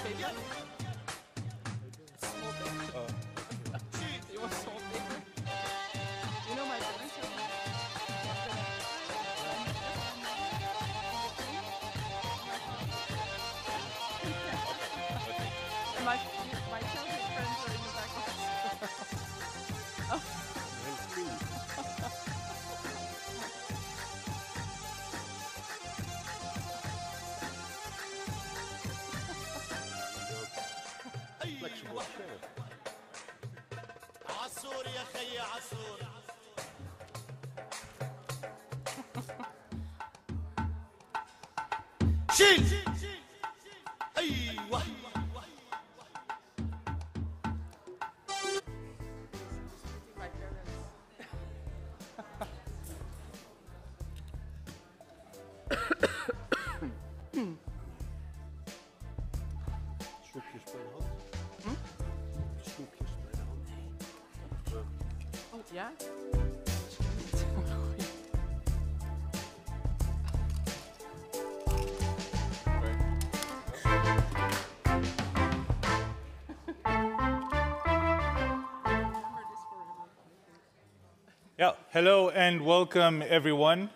paper? Small paper. You want small paper? You know my parents are and my childhood friends are in the back office. Oh. عصور يا خي عصور شيل ايوه My parents. Snoepjes bij de hand. Snoepjes bij de hand. Oh, ja? Yeah, hello and welcome everyone.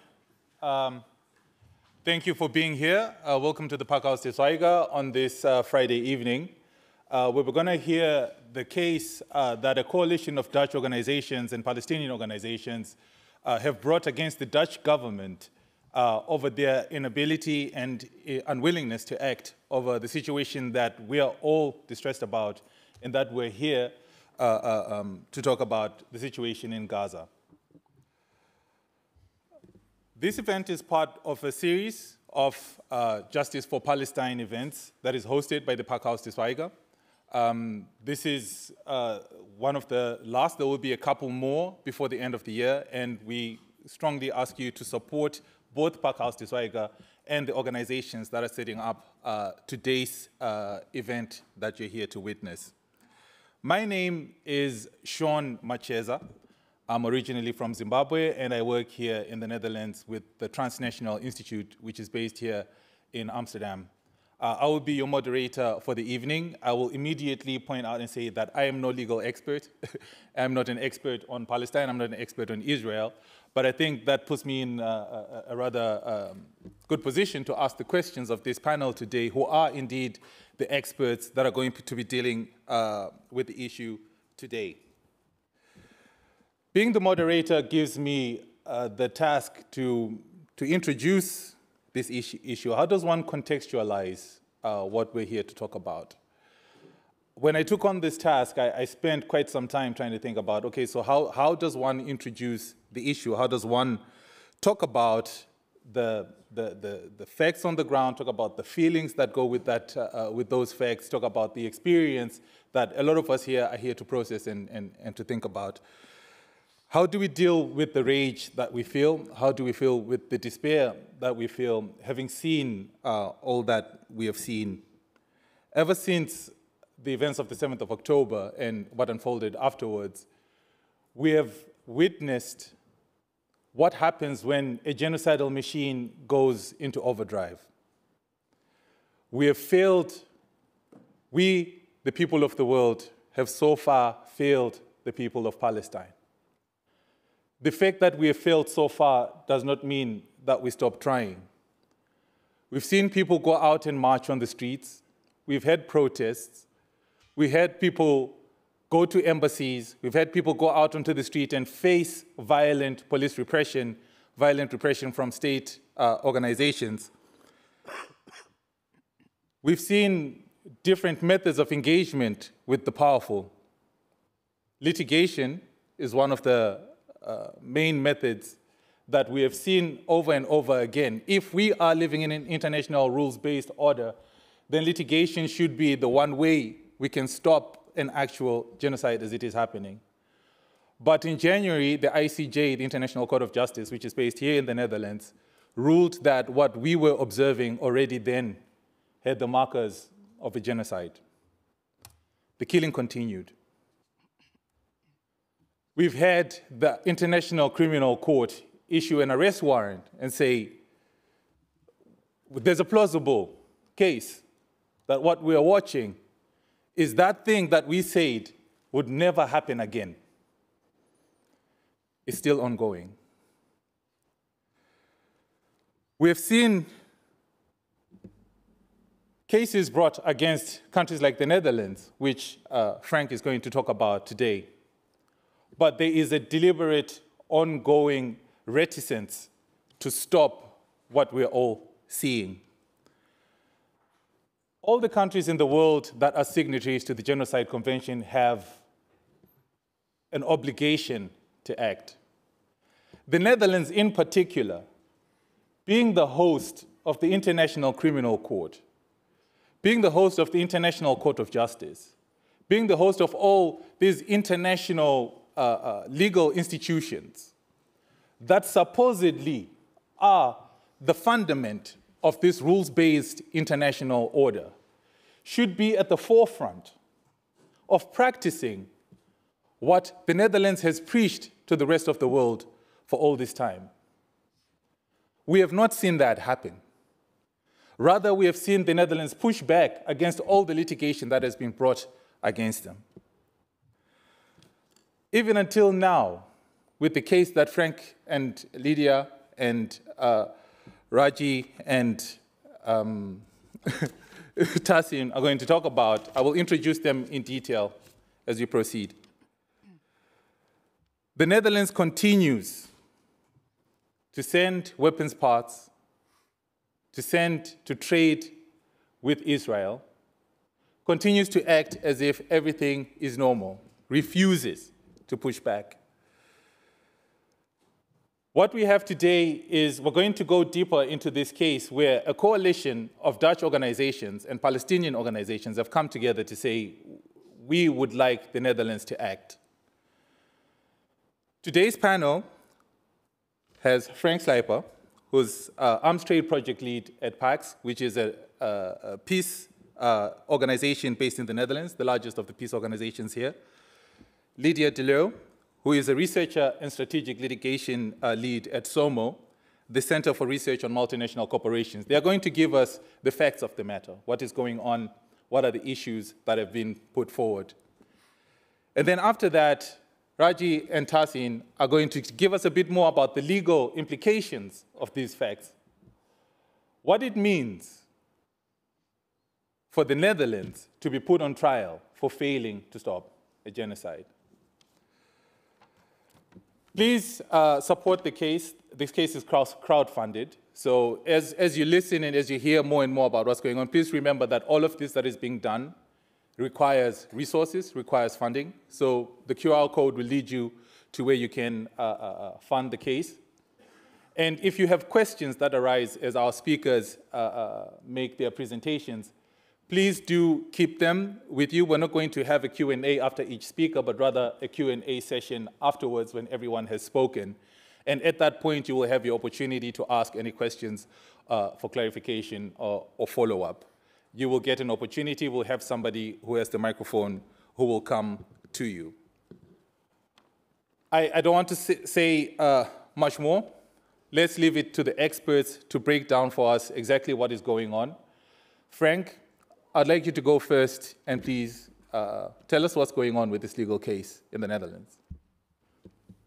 Thank you for being here. Welcome to the Pakhuis de Zwijger on this Friday evening. We're going to hear the case that a coalition of Dutch organizations and Palestinian organizations have brought against the Dutch government over their inability and unwillingness to act over the situation that we are all distressed about, and that we're here to talk about the situation in Gaza. This event is part of a series of Justice for Palestine events that is hosted by the Pakhuis de Zwijger. This is one of the last. There will be a couple more before the end of the year, and we strongly ask you to support both Pakhuis de Zwijger and the organizations that are setting up today's event that you're here to witness. My name is Sean Macheza. I'm originally from Zimbabwe, and I work here in the Netherlands with the Transnational Institute, which is based here in Amsterdam. I will be your moderator for the evening. I will immediately point out and say that I am no legal expert. I'm not an expert on Palestine. I'm not an expert on Israel. But I think that puts me in a rather good position to ask the questions of this panel today, who are indeed the experts that are going to be dealing with the issue today. Being the moderator gives me the task to introduce this issue. How does one contextualize what we're here to talk about? When I took on this task, I spent quite some time trying to think about, okay, so how does one introduce the issue? How does one talk about the facts on the ground, talk about the feelings that go with that, with those facts, talk about the experience that a lot of us here are here to process and to think about? How do we deal with the rage that we feel? How do we feel with the despair that we feel, having seen all that we have seen? Ever since the events of the 7th of October and what unfolded afterwards, we have witnessed what happens when a genocidal machine goes into overdrive. We have failed, we, the people of the world, have so far failed the people of Palestine. The fact that we have failed so far does not mean that we stop trying. We've seen people go out and march on the streets. We've had protests. We had people go to embassies. We've had people go out onto the street and face violent police repression, violent repression from state organizations. We've seen different methods of engagement with the powerful. Litigation is one of the main methods that we have seen over and over again. If we are living in an international rules-based order, then litigation should be the one way we can stop an actual genocide as it is happening. But in January, the ICJ, the International Court of Justice, which is based here in the Netherlands, ruled that what we were observing already then had the markers of a genocide. The killing continued. We've had the International Criminal Court issue an arrest warrant and say, there's a plausible case that what we are watching is that thing that we said would never happen again. It's still ongoing. We have seen cases brought against countries like the Netherlands, which Frank is going to talk about today. But there is a deliberate, ongoing reticence to stop what we're all seeing. All the countries in the world that are signatories to the Genocide Convention have an obligation to act. The Netherlands, in particular, being the host of the International Criminal Court, being the host of the International Court of Justice, being the host of all these international legal institutions that supposedly are the fundament of this rules-based international order, should be at the forefront of practicing what the Netherlands has preached to the rest of the world for all this time. We have not seen that happen. Rather, we have seen the Netherlands push back against all the litigation that has been brought against them. Even until now, with the case that Frank and Lydia and Raji and Tassin are going to talk about, I will introduce them in detail as we proceed. The Netherlands continues to send weapons parts, to trade with Israel, continues to act as if everything is normal, refuses to push back. What we have today is we're going to go deeper into this case where a coalition of Dutch organizations and Palestinian organizations have come together to say, we would like the Netherlands to act. Today's panel has Frank Slijper, who's Arms Trade Project Lead at PAX, which is a peace organization based in the Netherlands, the largest of the peace organizations here. Lydia Deleu, who is a researcher and strategic litigation lead at SOMO, the Center for Research on Multinational Corporations. They are going to give us the facts of the matter, what is going on, what are the issues that have been put forward. And then after that, Raji and Tassin are going to give us a bit more about the legal implications of these facts. What it means for the Netherlands to be put on trial for failing to stop a genocide. Please support the case. This case is crowdfunded. So as you listen and as you hear more and more about what's going on, please remember that all of this that is being done requires resources, requires funding. So the QR code will lead you to where you can fund the case. And if you have questions that arise as our speakers make their presentations, please do keep them with you. We're not going to have a Q&A after each speaker, but rather a Q&A session afterwards when everyone has spoken. And at that point, you will have the opportunity to ask any questions for clarification or follow-up. You will get an opportunity. We'll have somebody who has the microphone who will come to you. I don't want to say much more. Let's leave it to the experts to break down for us exactly what is going on. Frank, I'd like you to go first, and please tell us what's going on with this legal case in the Netherlands.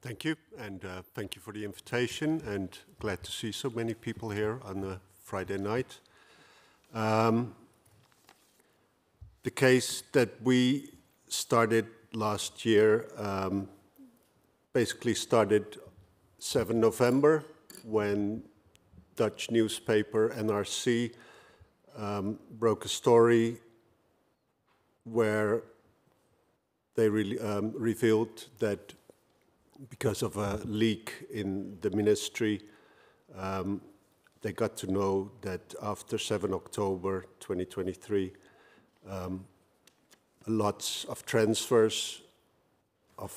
Thank you, and thank you for the invitation, and glad to see so many people here on a Friday night. The case that we started last year basically started 7 November when Dutch newspaper NRC broke a story where they revealed that because of a leak in the ministry, they got to know that after 7 October 2023, lots of transfers of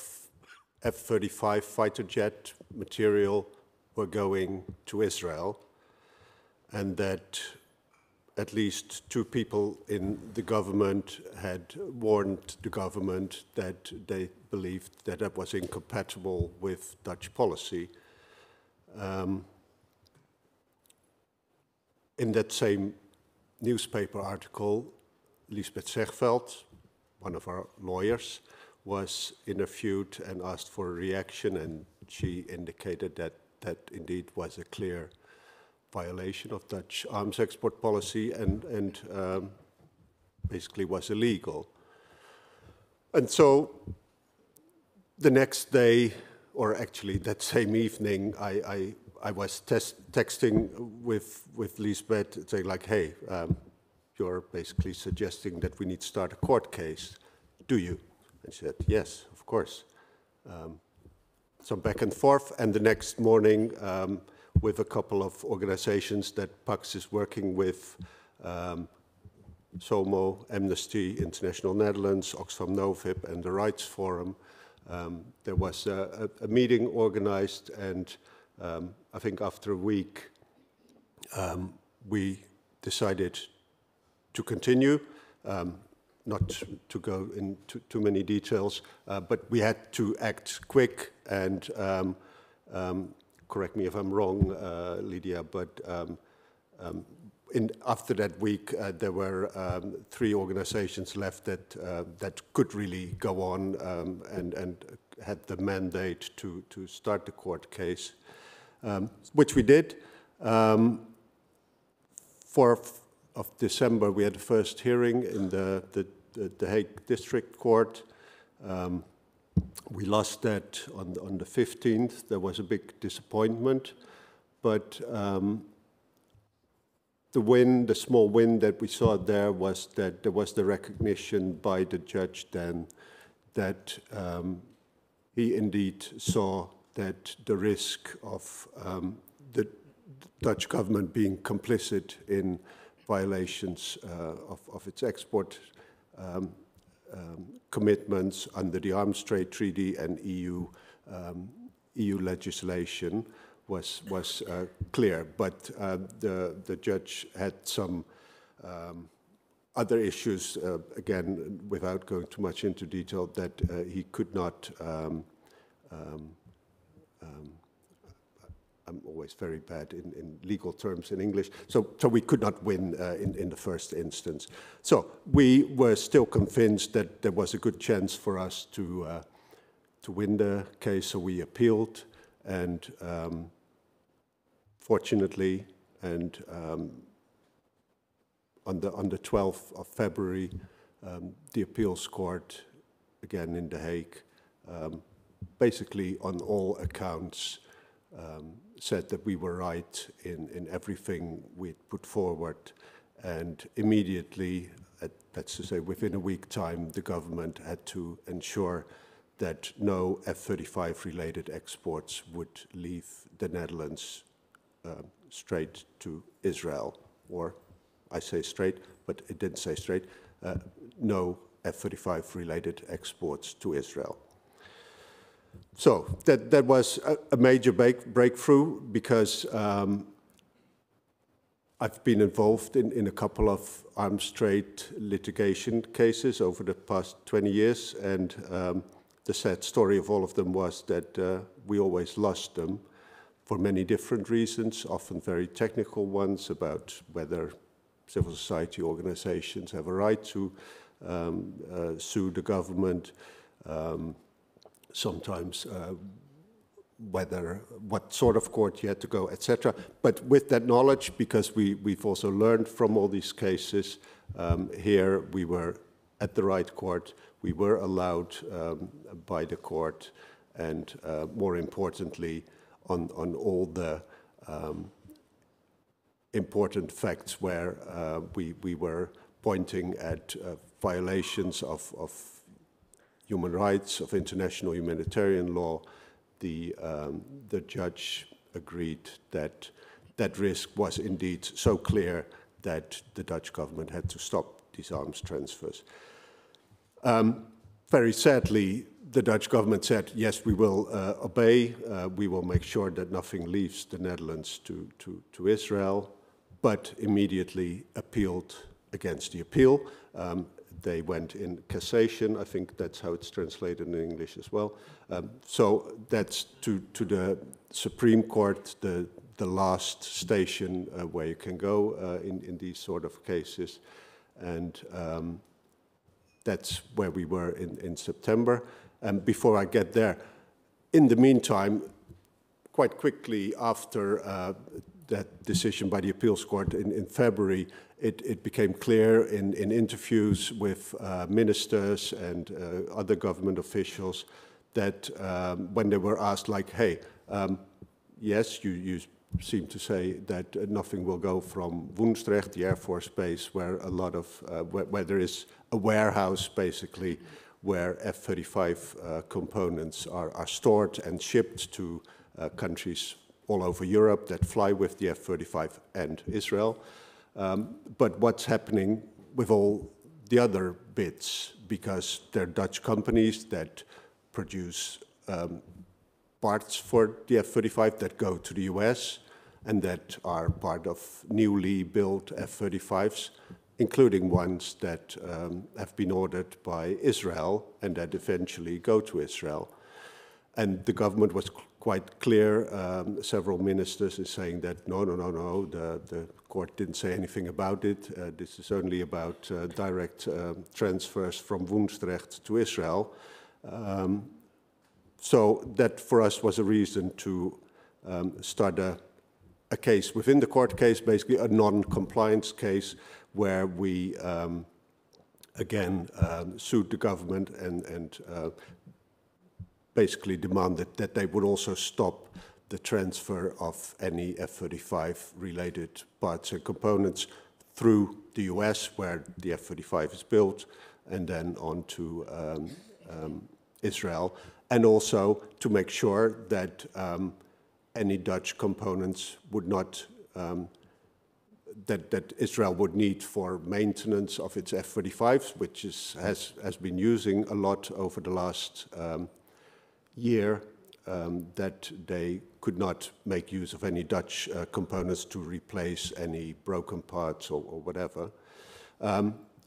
F-35 fighter jet material were going to Israel, and that at least 2 people in the government had warned the government that they believed that that was incompatible with Dutch policy. In that same newspaper article, Lisbeth Zegveld, one of our lawyers, was interviewed and asked for a reaction, and she indicated that that indeed was a clear violation of Dutch arms export policy and basically was illegal. And so the next day, or actually that same evening, I was texting with Lisbeth saying like, hey, you're basically suggesting that we need to start a court case. Do you? And she said, yes, of course. Some back and forth, and the next morning, with a couple of organizations that Pax is working with, SOMO, Amnesty International Netherlands, Oxfam Novib, and the Rights Forum, there was a meeting organized, and I think after a week, we decided to continue, not to go into too many details, but we had to act quick, and correct me if I'm wrong, Lydia, but after that week, there were 3 organizations left that could really go on and had the mandate to start the court case, which we did. 4th of December, we had the first hearing in the Hague District Court. We lost that on the 15th. There was a big disappointment, but the small win that we saw there was that there was the recognition by the judge then that he indeed saw that the risk of the Dutch government being complicit in violations of its export commitments under the Arms Trade Treaty and EU legislation was clear, but the judge had some other issues, again, without going too much into detail, that he could not, I'm always very bad in legal terms in English, so we could not win in the first instance. So we were still convinced that there was a good chance for us to win the case, so we appealed, and fortunately, and on the 12th of February, the appeals court, again in The Hague, basically on all accounts, said that we were right in everything we'd put forward, and immediately, that's to say within a week time, the government had to ensure that no F-35 related exports would leave the Netherlands straight to Israel, or I say straight, but it didn't say straight, no F-35 related exports to Israel. So that was a major breakthrough, because I've been involved in a couple of arms trade litigation cases over the past 20 years, and the sad story of all of them was that we always lost them for many different reasons, often very technical ones about whether civil society organizations have a right to sue the government, sometimes what sort of court you had to go, etc. But with that knowledge, because we've also learned from all these cases, here we were at the right court, we were allowed by the court, and more importantly, on all the important facts where we were pointing at violations of human rights, of international humanitarian law, the judge agreed that that risk was indeed so clear that the Dutch government had to stop these arms transfers. Very sadly, the Dutch government said, yes, we will obey, we will make sure that nothing leaves the Netherlands to Israel, but immediately appealed against the appeal. They went in cessation, I think that's how it's translated in English as well. So that's to the Supreme Court, the last station where you can go in these sort of cases. And that's where we were in September. And before I get there, in the meantime, quite quickly after that decision by the appeals court in February, it became clear in interviews with ministers and other government officials that when they were asked, like, hey, yes, you seem to say that nothing will go from Woensdrecht, the Air Force base, where a lot of, where there is a warehouse, basically, where F-35 components are stored and shipped to countries all over Europe that fly with the F-35 and Israel. But what's happening with all the other bits, because they're Dutch companies that produce parts for the F-35 that go to the US and that are part of newly built F-35s, including ones that have been ordered by Israel and that eventually go to Israel. And the government was quite clear, several ministers is saying that no, the court didn't say anything about it. This is only about direct transfers from Woensdrecht to Israel. So that for us was a reason to start a case within the court case, basically a non-compliance case, where we again sued the government and basically demanded that they would also stop the transfer of any F-35 related parts and components through the US, where the F-35 is built, and then on to Israel, and also to make sure that any Dutch components would not, that Israel would need for maintenance of its F-35s, which has been using a lot over the last year, that they could not make use of any Dutch components to replace any broken parts or whatever.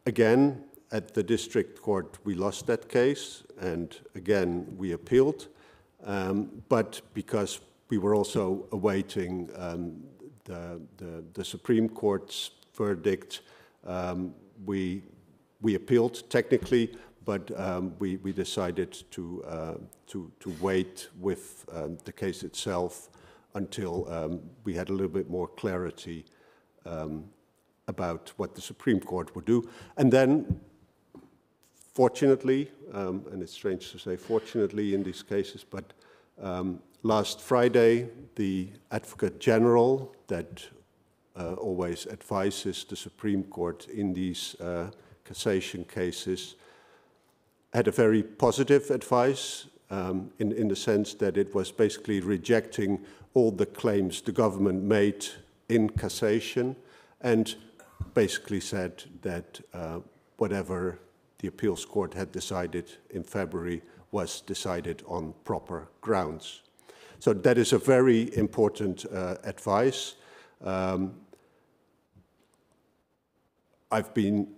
Again, at the district court, we lost that case, and again, we appealed. But because we were also awaiting the Supreme Court's verdict, we appealed technically, but we decided to wait with the case itself until we had a little bit more clarity about what the Supreme Court would do. And then, fortunately, and it's strange to say fortunately in these cases, but last Friday, the Advocate General that always advises the Supreme Court in these cassation cases had a very positive advice in the sense that it was basically rejecting all the claims the government made in cassation and basically said that whatever the appeals court had decided in February was decided on proper grounds. So that is a very important advice. I've been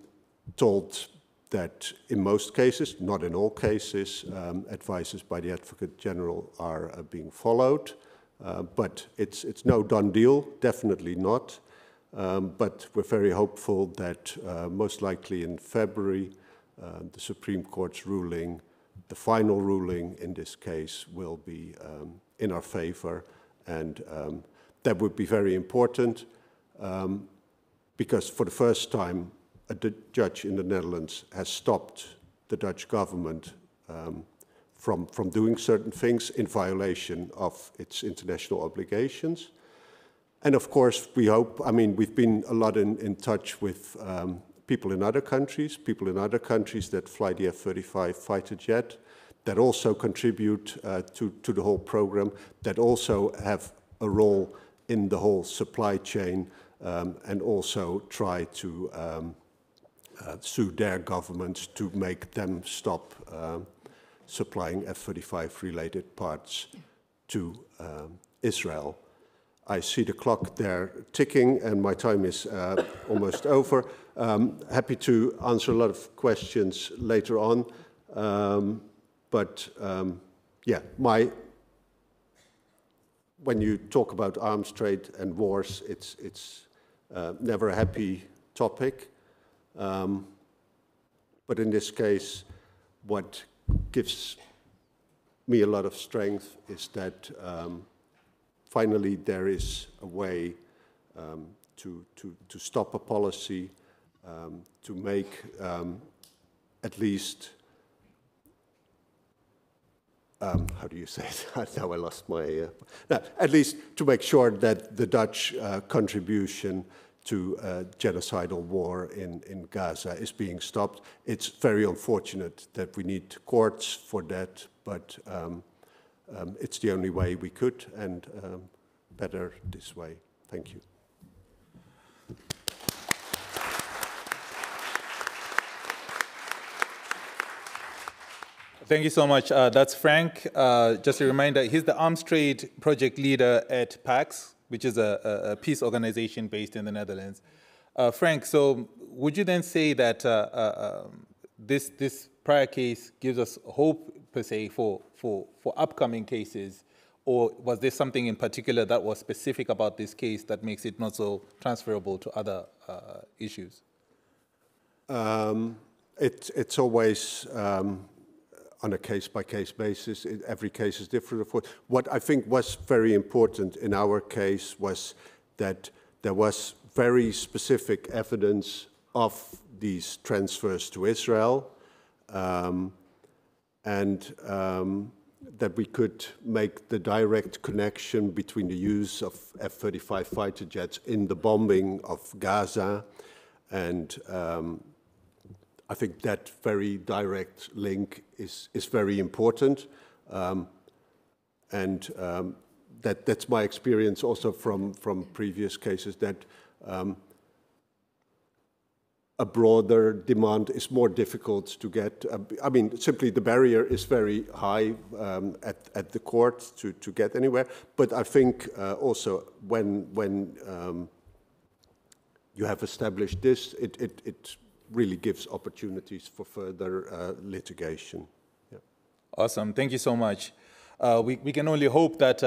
told that in most cases, not in all cases, advices by the Advocate General are being followed, but it's no done deal, definitely not. But we're very hopeful that most likely in February, the Supreme Court's ruling, the final ruling in this case, will be in our favor, and that would be very important because for the first time, a judge in the Netherlands has stopped the Dutch government from doing certain things in violation of its international obligations. And of course, we hope, I mean, we've been a lot in touch with people in other countries that fly the F-35 fighter jet, that also contribute to the whole program, that also have a role in the whole supply chain, and also try to sue their governments to make them stop supplying F-35 related parts to Israel. I see the clock there ticking and my time is almost over. Happy to answer a lot of questions later on. Yeah, when you talk about arms trade and wars, it's never a happy topic. But in this case, what gives me a lot of strength is that finally there is a way to stop a policy, to make at least, how do you say it? Now I lost my, no, at least to make sure that the Dutch contribution to genocidal war in Gaza is being stopped. It's very unfortunate that we need courts for that, but it's the only way we could, and better this way. Thank you. Thank you so much. That's Frank. Just a reminder, he's the arms trade project leader at PAX, which is a peace organization based in the Netherlands. Frank, so would you then say that this prior case gives us hope, per se, for upcoming cases, or was there something in particular that was specific about this case that makes it not so transferable to other issues? It's always on a case-by-case basis. Every case is different, of course. What I think was very important in our case was that there was very specific evidence of these transfers to Israel, and that we could make the direct connection between the use of F-35 fighter jets in the bombing of Gaza, and I think that very direct link is very important, and that's my experience also from previous cases, that a broader demand is more difficult to get. I mean, simply the barrier is very high at the court to get anywhere. But I think also when you have established this, it really gives opportunities for further litigation. Yeah. Awesome. Thank you so much. We can only hope that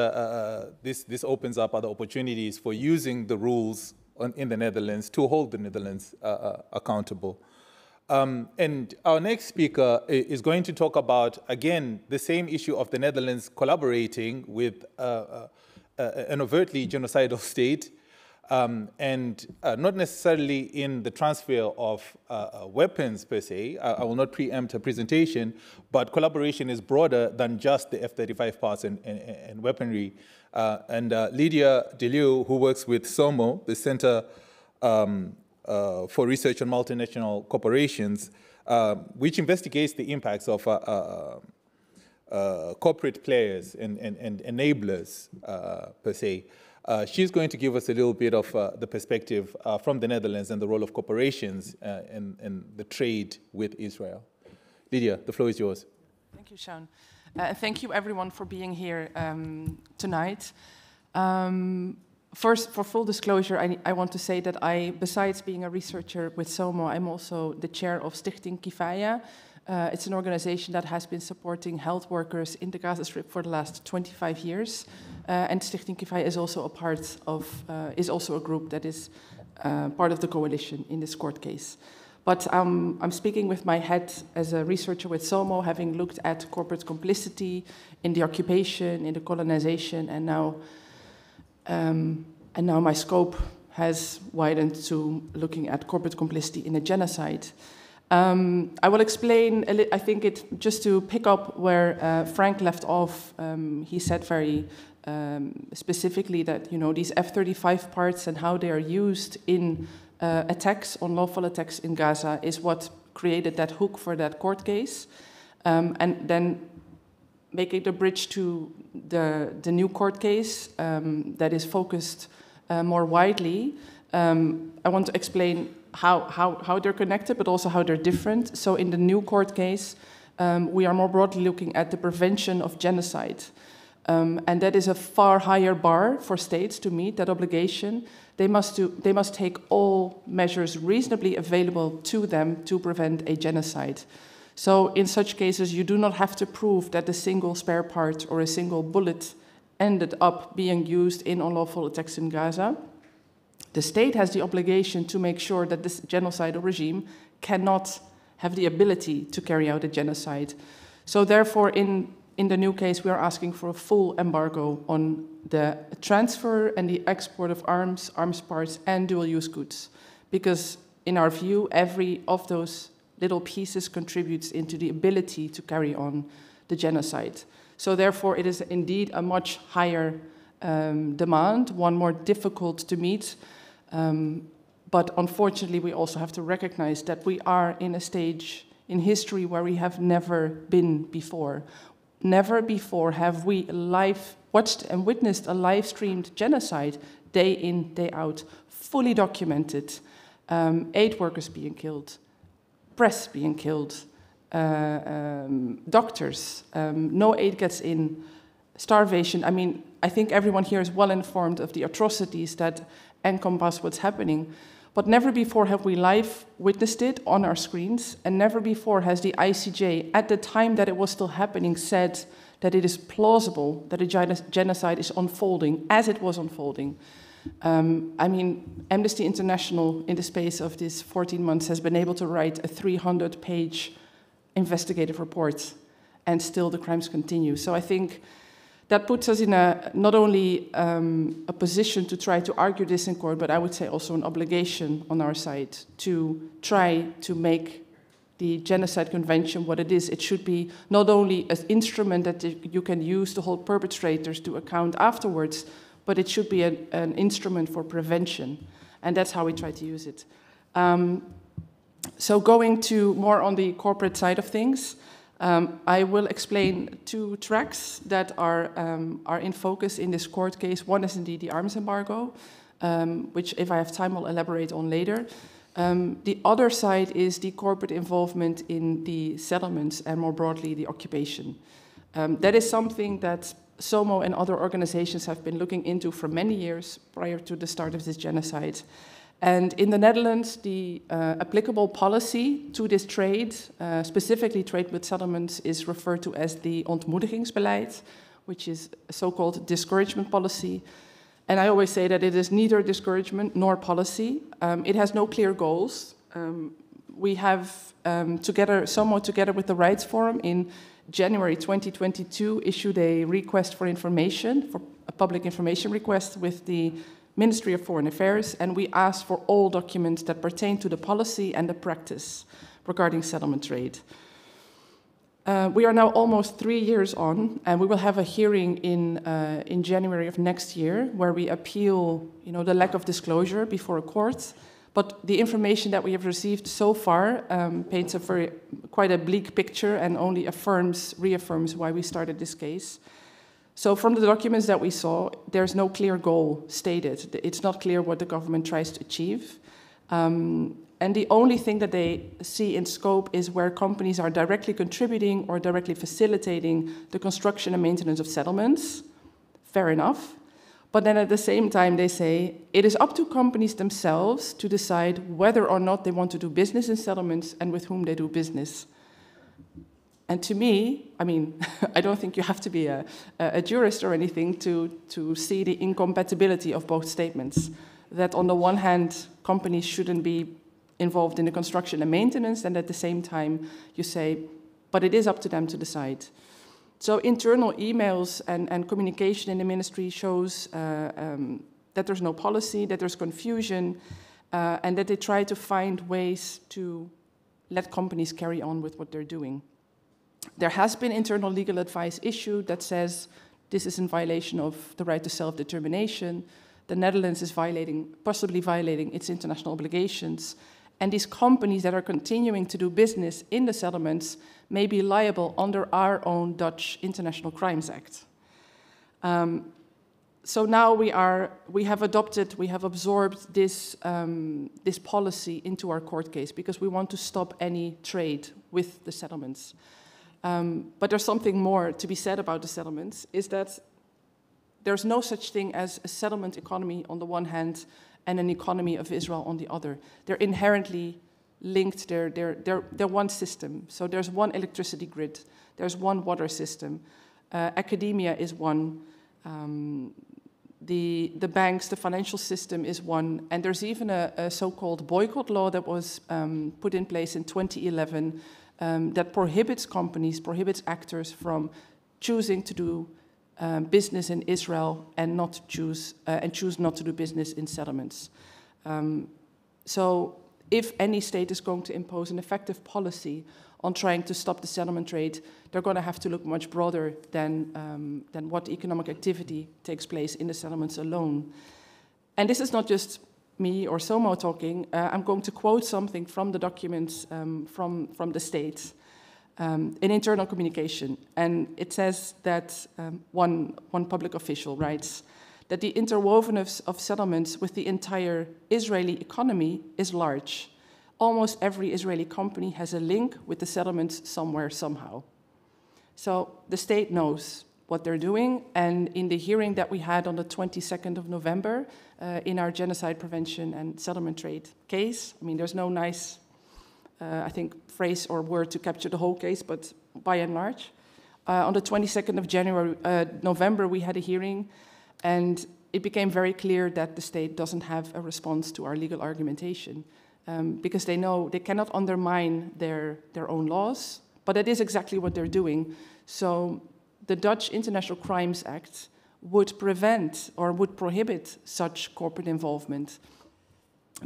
this opens up other opportunities for using the rules in the Netherlands to hold the Netherlands accountable. And our next speaker is going to talk about, again, the same issue of the Netherlands collaborating with an overtly genocidal state, and not necessarily in the transfer of weapons per se. I will not preempt her presentation, but collaboration is broader than just the F-35 parts and weaponry. And Lydia DeLeeuw, who works with SOMO, the Center for Research on Multinational Corporations, which investigates the impacts of corporate players and enablers per se. She's going to give us a little bit of the perspective from the Netherlands and the role of corporations in the trade with Israel. Lydia, the floor is yours. Thank you, Sean. Thank you, everyone, for being here tonight. First, for full disclosure, I want to say that besides being a researcher with SOMO, I'm also the chair of Stichting Kifaya. It's an organization that has been supporting health workers in the Gaza Strip for the last 25 years. And Stichting Kifaya is also a part of, is also a group that is part of the coalition in this court case. But I'm speaking with my head as a researcher with SOMO, having looked at corporate complicity in the occupation, in the colonization, and now my scope has widened to looking at corporate complicity in a genocide. I will explain, I think just to pick up where Frank left off, he said very specifically that, you know, these F-35 parts and how they are used in attacks, unlawful attacks in Gaza, is what created that hook for that court case. And then making the bridge to the new court case that is focused more widely, I want to explain how they're connected, but also how they're different. So in the new court case, we are more broadly looking at the prevention of genocide. And that is a far higher bar for states to meet that obligation. They must take all measures reasonably available to them to prevent a genocide. So in such cases, you do not have to prove that a single spare part or a single bullet ended up being used in unlawful attacks in Gaza. the state has the obligation to make sure that this genocidal regime cannot have the ability to carry out a genocide. So therefore, in the new case, we are asking for a full embargo on the transfer and the export of arms, arms parts, and dual-use goods. Because in our view, every of those little pieces contributes into the ability to carry on the genocide. So therefore, it is indeed a much higher demand, one more difficult to meet. But unfortunately, we also have to recognize that we are in a stage in history where we have never been before. Never before have we watched and witnessed a live-streamed genocide, day in, day out, fully documented. Aid workers being killed, press being killed, doctors, no aid gets in, starvation. I mean, I think everyone here is well informed of the atrocities that encompass what's happening. But never before have we live witnessed it on our screens, and never before has the ICJ, at the time that it was still happening, said that it is plausible that a genocide is unfolding as it was unfolding. I mean, Amnesty International, in the space of these 14 months, has been able to write a 300-page investigative report, and still the crimes continue. So I think that puts us in not only a position to try to argue this in court, but I would say also an obligation on our side to try to make the Genocide Convention what it is. It should be not only an instrument that you can use to hold perpetrators to account afterwards, but it should be an instrument for prevention. And that's how we try to use it. So going to more on the corporate side of things, I will explain two tracks that are in focus in this court case. One is indeed the arms embargo, which, if I have time, I'll elaborate on later. The other side is the corporate involvement in the settlements and, more broadly, the occupation. That is something that SOMO and other organizations have been looking into for many years prior to the start of this genocide. And in the Netherlands, the applicable policy to this trade, specifically trade with settlements, is referred to as the ontmoedigingsbeleid, which is a so-called discouragement policy. And I always say that it is neither discouragement nor policy. It has no clear goals. We have SOMO together with the Rights Forum in January 2022 issued a request for information, for a public information request with the Ministry of Foreign Affairs, and we asked for all documents that pertain to the policy and the practice regarding settlement trade. We are now almost 3 years on, and we will have a hearing in January of next year where we appeal, the lack of disclosure before a court. But the information that we have received so far paints quite a bleak picture and only reaffirms why we started this case. So from the documents that we saw, there's no clear goal stated. It's not clear what the government tries to achieve. And the only thing that they see in scope is where companies are directly contributing or directly facilitating the construction and maintenance of settlements. Fair enough. But then at the same time, they say it is up to companies themselves to decide whether or not they want to do business in settlements and with whom they do business. And to me, I mean, I don't think you have to be a jurist or anything to see the incompatibility of both statements. That on the one hand, companies shouldn't be involved in the construction and maintenance, and at the same time, you say, but it is up to them to decide. So internal emails and communication in the ministry shows that there's no policy, that there's confusion, and that they try to find ways to let companies carry on with what they're doing. There has been internal legal advice issued that says this is in violation of the right to self-determination. The Netherlands is possibly violating its international obligations. And these companies that are continuing to do business in the settlements may be liable under our own Dutch International Crimes Act. So now we have absorbed this policy into our court case because we want to stop any trade with the settlements. But there's something more to be said about the settlements, is that there's no such thing as a settlement economy on the one hand and an economy of Israel on the other. They're inherently linked, they're one system. So there's one electricity grid, there's one water system, academia is one, the banks, the financial system is one, and there's even a so-called boycott law that was put in place in 2011 that prohibits actors from choosing to do business in Israel and choose not to do business in settlements. So if any state is going to impose an effective policy on trying to stop the settlement trade, they're going to have to look much broader than what economic activity takes place in the settlements alone. And this is not just me or Somo talking. I'm going to quote something from the documents from the states, in internal communication. And it says that one public official writes that the interwovenness of settlements with the entire Israeli economy is large. Almost every Israeli company has a link with the settlements somewhere, somehow. So the state knows what they're doing, and in the hearing that we had on the 22nd of November in our genocide prevention and settlement trade case, I mean, there's no nice, I think, phrase or word to capture the whole case, but by and large. On the 22nd of November, we had a hearing, and it became very clear that the state doesn't have a response to our legal argumentation. Because they know they cannot undermine their own laws, but that is exactly what they're doing. So the Dutch International Crimes Act would prevent or would prohibit such corporate involvement,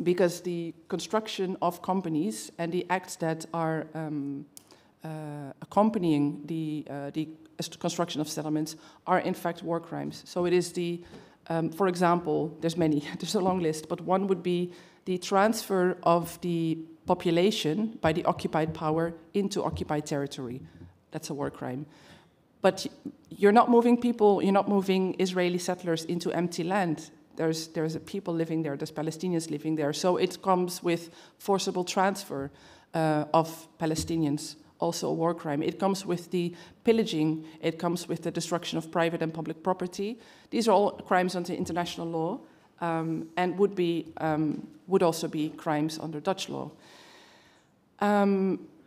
because the construction of companies and the acts that are accompanying the construction of settlements are in fact war crimes. So it is for example, there's many, there's a long list, but one would be the transfer of the population by the occupied power into occupied territory. That's a war crime. But you're not moving people, you're not moving Israeli settlers into empty land. There's people living there, there's Palestinians living there. So it comes with forcible transfer of Palestinians, also a war crime. It comes with the pillaging, it comes with the destruction of private and public property. These are all crimes under international law. And would also be crimes under Dutch law.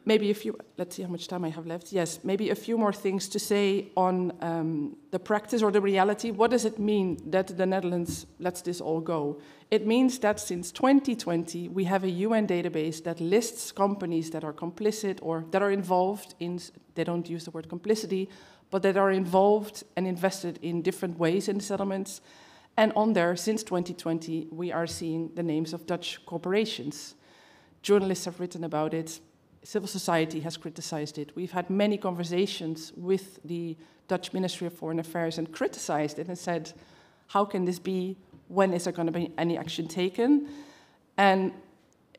Maybe a few, let's see how much time I have left. Yes, maybe a few more things to say on the practice or the reality. What does it mean that the Netherlands lets this all go? It means that since 2020, we have a UN database that lists companies that are complicit or that are involved in, they don't use the word complicity, but that are involved and invested in different ways in the settlements. And on there, since 2020, we are seeing the names of Dutch corporations. Journalists have written about it. Civil society has criticized it. We've had many conversations with the Dutch Ministry of Foreign Affairs and criticized it and said, how can this be? When is there going to be any action taken? And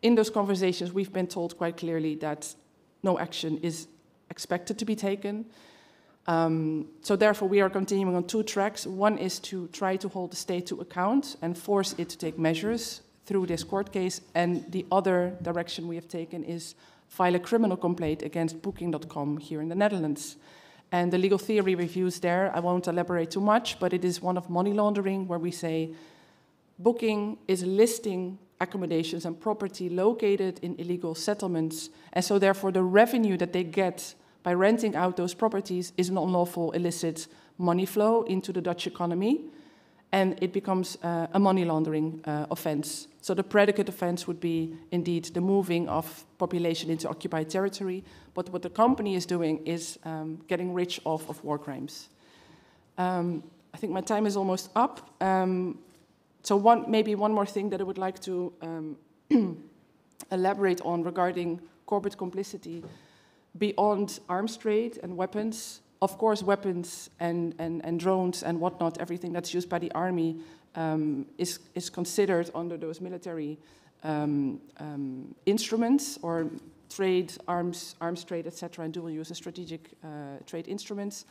in those conversations, we've been told quite clearly that no action is expected to be taken. So therefore, we are continuing on two tracks. One is to try to hold the state to account and force it to take measures through this court case. And the other direction we have taken is file a criminal complaint against Booking.com here in the Netherlands. And the legal theory reviews there, I won't elaborate too much, but it is one of money laundering, where we say Booking is listing accommodations and property located in illegal settlements. And so therefore, the revenue that they get by renting out those properties is an unlawful, illicit money flow into the Dutch economy, and it becomes a money laundering offense. So the predicate offense would be, indeed, the moving of population into occupied territory, but what the company is doing is getting rich off of war crimes. I think my time is almost up. So maybe one more thing that I would like to elaborate on regarding corporate complicity. Beyond arms trade and weapons, of course, weapons and drones and whatnot, everything that's used by the army is considered under those military instruments or trade, arms trade, etc., and dual use and strategic trade instruments.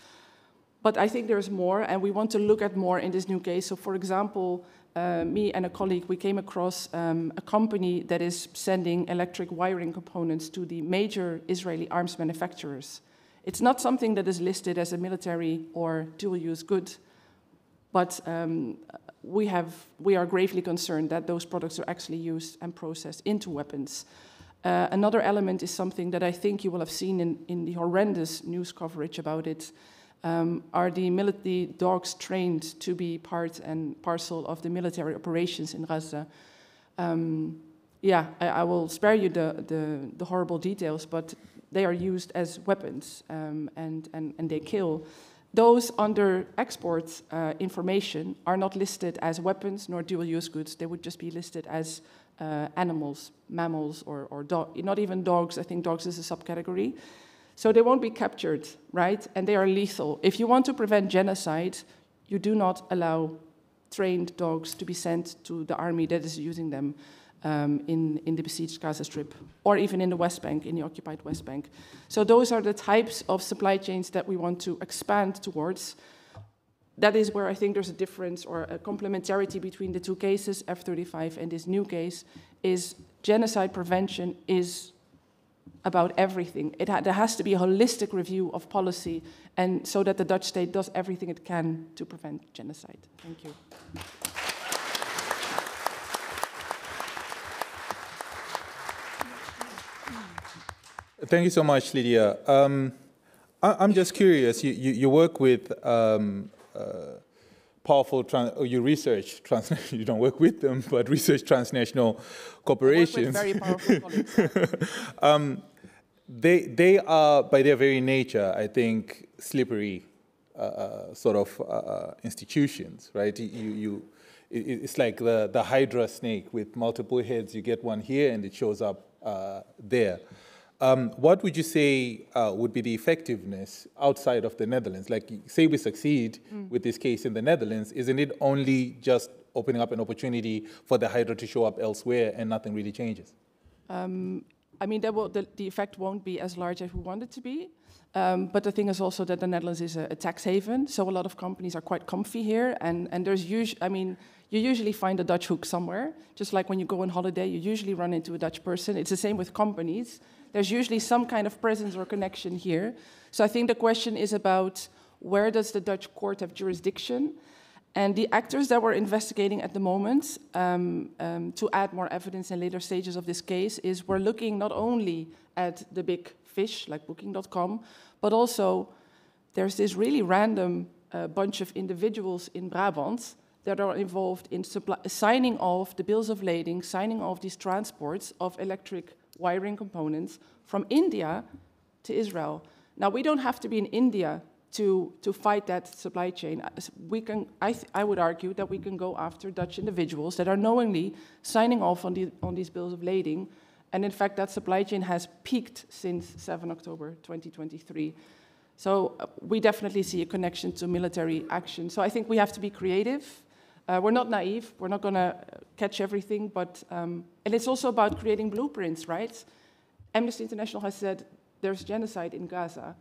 But I think there's more, and we want to look at more in this new case. So, for example, me and a colleague, we came across a company that is sending electric wiring components to the major Israeli arms manufacturers. It's not something that is listed as a military or dual-use good, but we are gravely concerned that those products are actually used and processed into weapons. Another element is something that I think you will have seen in the horrendous news coverage about it. are the dogs trained to be part and parcel of the military operations in Gaza? I will spare you the horrible details, but they are used as weapons and they kill. Those under export information are not listed as weapons nor dual-use goods. They would just be listed as animals, mammals, or not even dogs. I think dogs is a subcategory. So they won't be captured, right? And they are lethal. If you want to prevent genocide, you do not allow trained dogs to be sent to the army that is using them in the besieged Gaza Strip, or even in the West Bank, in the occupied West Bank. So those are the types of supply chains that we want to expand towards. That is where I think there's a difference or a complementarity between the two cases, F-35 and this new case, is genocide prevention is about everything. There has to be a holistic review of policy, and so that the Dutch state does everything it can to prevent genocide. Thank you. Thank you so much, Lydia. I'm just curious, you work with you research, you don't work with them, but research transnational corporations. I work with very powerful colleagues. They are, by their very nature, I think, slippery institutions, right? It's like the Hydra snake with multiple heads. You get one here and it shows up there. What would you say would be the effectiveness outside of the Netherlands? Like, say we succeed with this case in the Netherlands, isn't it only just opening up an opportunity for the Hydra to show up elsewhere and nothing really changes? I mean, the effect won't be as large as we want it to be. But the thing is also that the Netherlands is a tax haven, so a lot of companies are quite comfy here. And there's you usually find a Dutch hook somewhere. Just like when you go on holiday, you usually run into a Dutch person. It's the same with companies. There's usually some kind of presence or connection here. So I think the question is about where does the Dutch court have jurisdiction? And the actors that we're investigating at the moment, to add more evidence in later stages of this case, is we're looking not only at the big fish, like Booking.com, but also there's this really random bunch of individuals in Brabant that are involved in signing off the bills of lading, signing off these transports of electric wiring components from India to Israel. Now, we don't have to be in India to fight that supply chain. I would argue that we can go after Dutch individuals that are knowingly signing off on these bills of lading. And in fact, that supply chain has peaked since 7 October 2023. So we definitely see a connection to military action. So I think we have to be creative. We're not naive. We're not going to catch everything. But and it's also about creating blueprints, right? Amnesty International has said there's genocide in Gaza,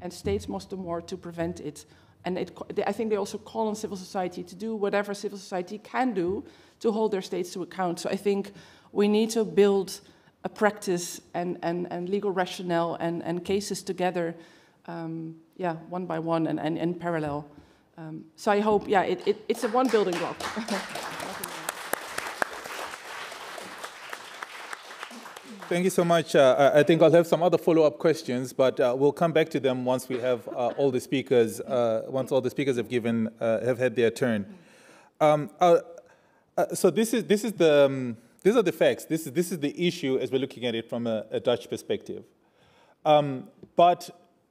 and states must do more to prevent it. And I think they also call on civil society to do whatever civil society can do to hold their states to account. So I think we need to build a practice and legal rationale and cases together, one by one and in parallel. So I hope, it's a one building block. Thank you so much. I think I'll have some other follow-up questions, but we'll come back to them once we have all the speakers, once all the speakers have had their turn. So these are the facts. This is the issue as we're looking at it from a Dutch perspective. But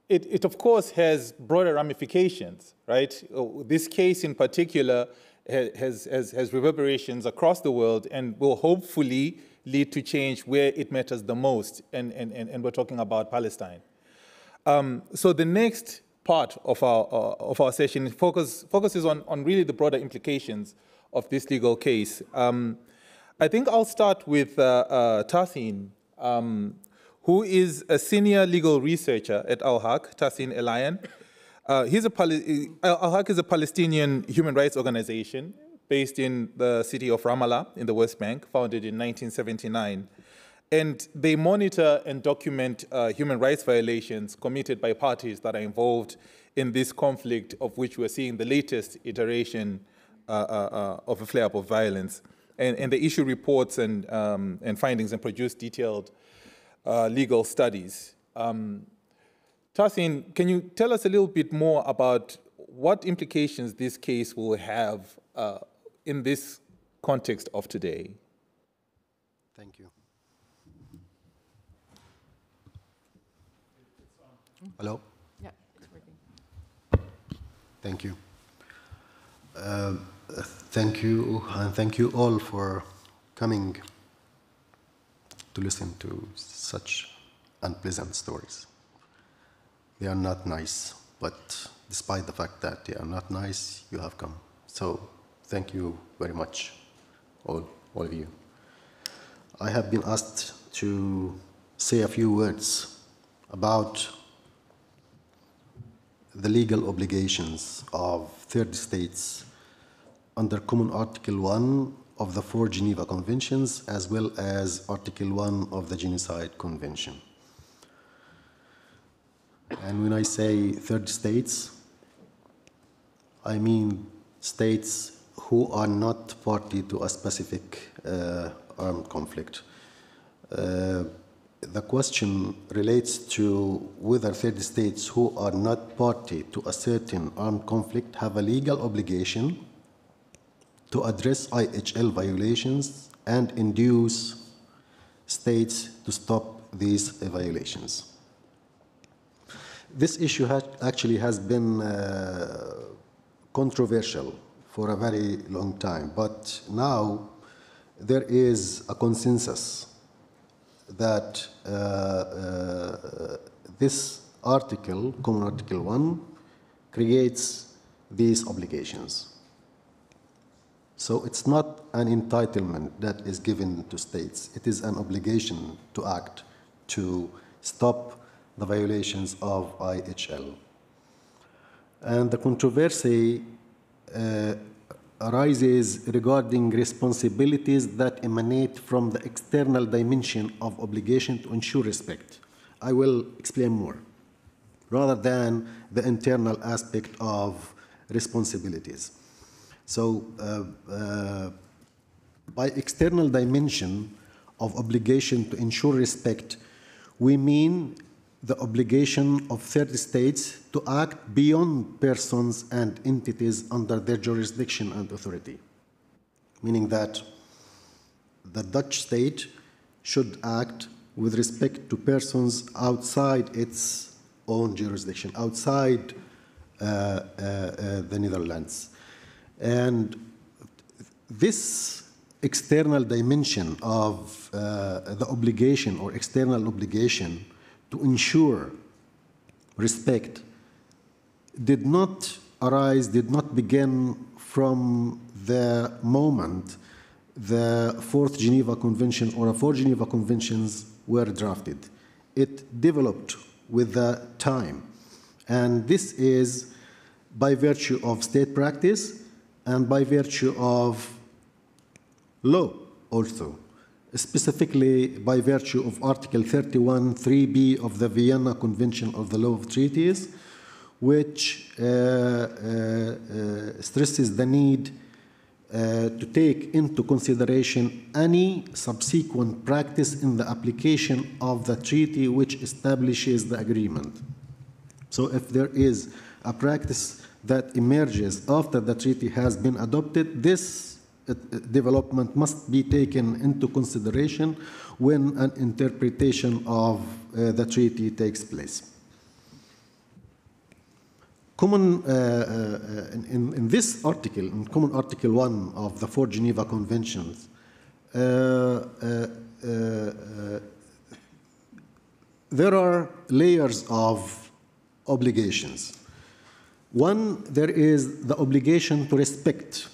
it of course has broader ramifications, right? This case in particular has reverberations across the world and will hopefully lead to change where it matters the most, and we're talking about Palestine. So the next part of our session focuses on really the broader implications of this legal case. I think I'll start with Tassin, who is a senior legal researcher at Al-Haq, Tassin Elayan. Al-Haq is a Palestinian human rights organization based in the city of Ramallah in the West Bank, founded in 1979. And they monitor and document human rights violations committed by parties that are involved in this conflict, of which we're seeing the latest iteration of a flare-up of violence. And they issue reports and findings and produce detailed legal studies. Tahsin, can you tell us a little bit more about what implications this case will have in this context of today? Thank you. Hello? Yeah, it's working. Thank you. Thank you, and thank you all for coming to listen to such unpleasant stories. They are not nice, but despite the fact that they are not nice, you have come. So thank you very much, all of you. I have been asked to say a few words about the legal obligations of third states under Common Article 1 of the 4 Geneva Conventions, as well as Article 1 of the Genocide Convention. And when I say third states, I mean states who are not party to a specific armed conflict. The question relates to whether third states who are not party to a certain armed conflict have a legal obligation to address IHL violations and induce states to stop these violations. This issue actually has been controversial for a very long time, but now there is a consensus that this article, Common Article 1, creates these obligations. So it's not an entitlement that is given to states. It is an obligation to act to stop the violations of IHL. And the controversy arises regarding responsibilities that emanate from the external dimension of obligation to ensure respect. I will explain more, rather than the internal aspect of responsibilities. So by external dimension of obligation to ensure respect, we mean the obligation of third states to act beyond persons and entities under their jurisdiction and authority, meaning that the Dutch state should act with respect to persons outside its own jurisdiction, outside the Netherlands. And this external dimension of the obligation or external obligation to ensure respect did not arise, did not begin from the moment the Fourth Geneva Convention or the 4 Geneva Conventions were drafted. It developed with the time. And this is by virtue of state practice and by virtue of law also, specifically by virtue of Article 31, 3b of the Vienna Convention of the Law of Treaties, which stresses the need to take into consideration any subsequent practice in the application of the treaty which establishes the agreement. So if there is a practice that emerges after the treaty has been adopted, this development must be taken into consideration when an interpretation of the treaty takes place. In this article, in Common Article 1 of the 4 Geneva Conventions, there are layers of obligations. One, there is the obligation to respect.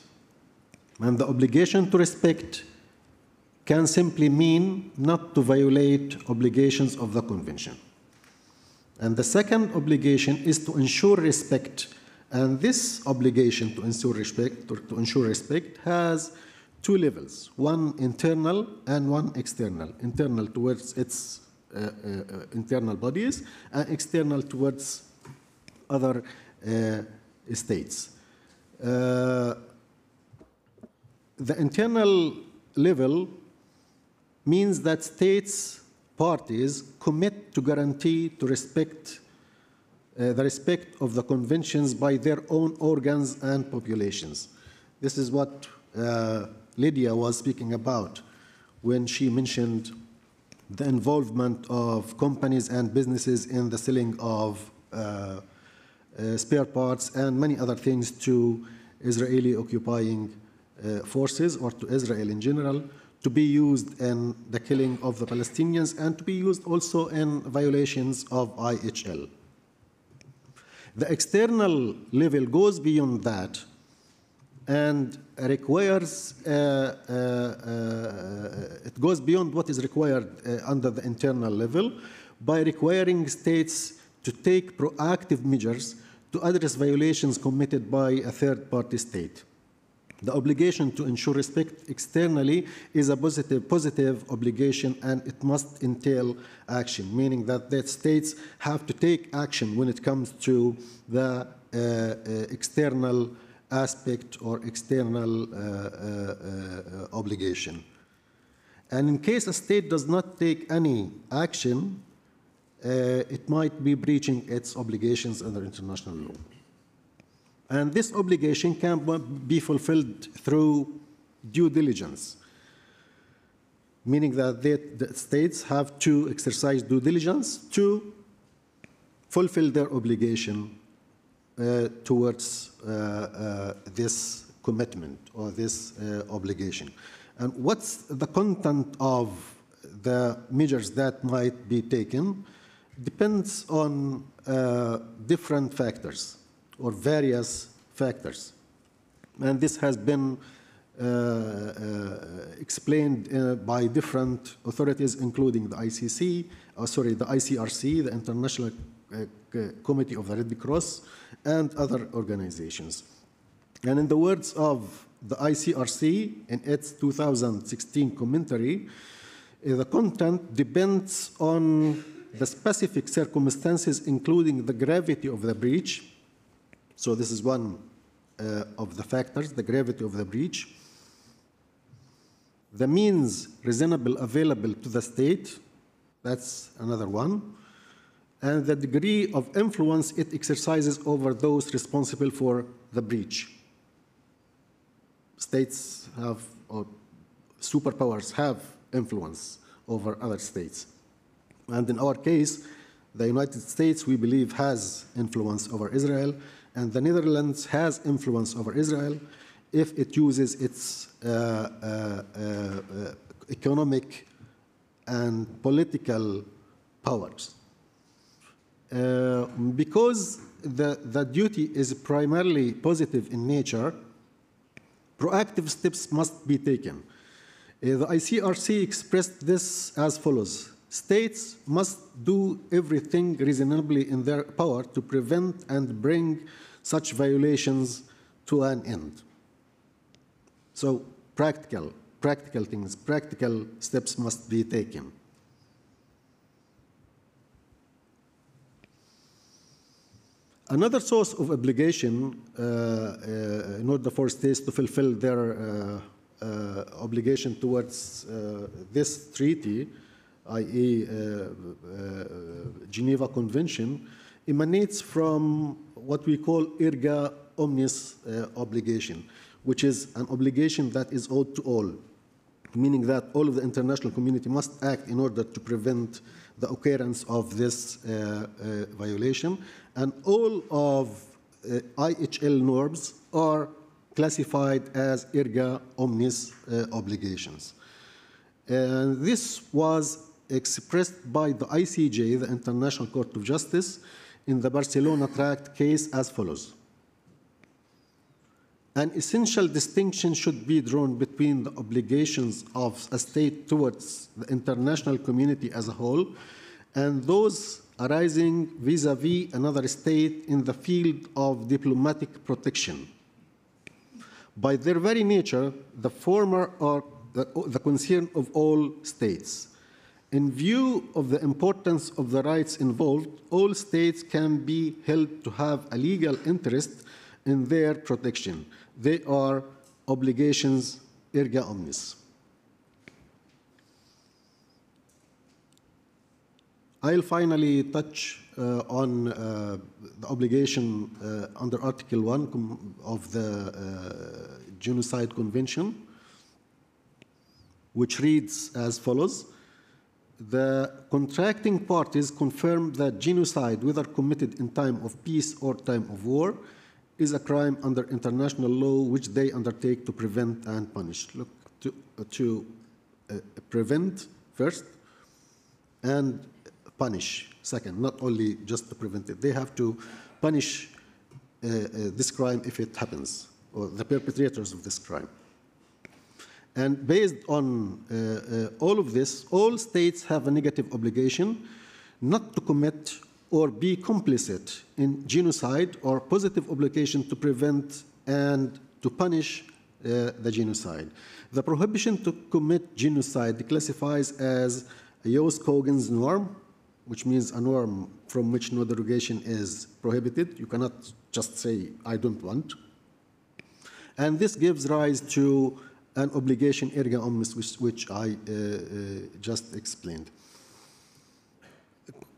And the obligation to respect can simply mean not to violate obligations of the convention. And the second obligation is to ensure respect. And this obligation to ensure respect has two levels, one internal and one external. Internal towards its internal bodies and external towards other states. The internal level means that states, parties, commit to guarantee, to respect the respect of the conventions by their own organs and populations. This is what Lydia was speaking about when she mentioned the involvement of companies and businesses in the selling of spare parts and many other things to Israeli occupying forces or to Israel in general, to be used in the killing of the Palestinians and to be used also in violations of IHL. The external level goes beyond that and requires, it goes beyond what is required under the internal level by requiring states to take proactive measures to address violations committed by a third-party state. The obligation to ensure respect externally is a positive obligation, and it must entail action, meaning that the states have to take action when it comes to the external aspect or external obligation. And in case a state does not take any action, it might be breaching its obligations under international law. And this obligation can be fulfilled through due diligence, meaning that the states have to exercise due diligence to fulfill their obligation towards this commitment or this obligation. And what's the content of the measures that might be taken depends on different factors or various factors. And this has been explained by different authorities, including the ICRC, the International Committee of the Red Cross, and other organizations. And in the words of the ICRC in its 2016 commentary, the content depends on the specific circumstances, including the gravity of the breach. So this is one of the factors, the gravity of the breach. The means reasonable available to the state, that's another one. And the degree of influence it exercises over those responsible for the breach. States have, or superpowers have influence over other states. And in our case, the United States, we believe, has influence over Israel, and the Netherlands has influence over Israel if it uses its economic and political powers. Because the duty is primarily positive in nature, proactive steps must be taken. The ICRC expressed this as follows: states must do everything reasonably in their power to prevent and bring such violations to an end. So practical things, practical steps must be taken. Another source of obligation in order for states to fulfill their obligation towards this treaty, i.e. Geneva Convention, emanates from what we call erga omnes obligation, which is an obligation that is owed to all, meaning that all of the international community must act in order to prevent the occurrence of this violation, and all of IHL norms are classified as erga omnes obligations. And this was expressed by the ICJ, the International Court of Justice, in the Barcelona Tract case as follows: an essential distinction should be drawn between the obligations of a state towards the international community as a whole and those arising vis-à-vis another state in the field of diplomatic protection. By their very nature, the former are the concern of all states. In view of the importance of the rights involved, all states can be held to have a legal interest in their protection. They are obligations erga omnes. I'll finally touch on obligation under Article 1 of the Genocide Convention, which reads as follows: the contracting parties confirm that genocide, whether committed in time of peace or time of war, is a crime under international law which they undertake to prevent and punish. Look, to prevent first and punish second, not only just to prevent it. They have to punish this crime if it happens, or the perpetrators of this crime. And based on all of this, all states have a negative obligation not to commit or be complicit in genocide, or positive obligation to prevent and to punish the genocide. The prohibition to commit genocide classifies as a Jus-Cogens norm, which means a norm from which no derogation is prohibited. You cannot just say, I don't want. And this gives rise to an obligation erga omnes, which I just explained.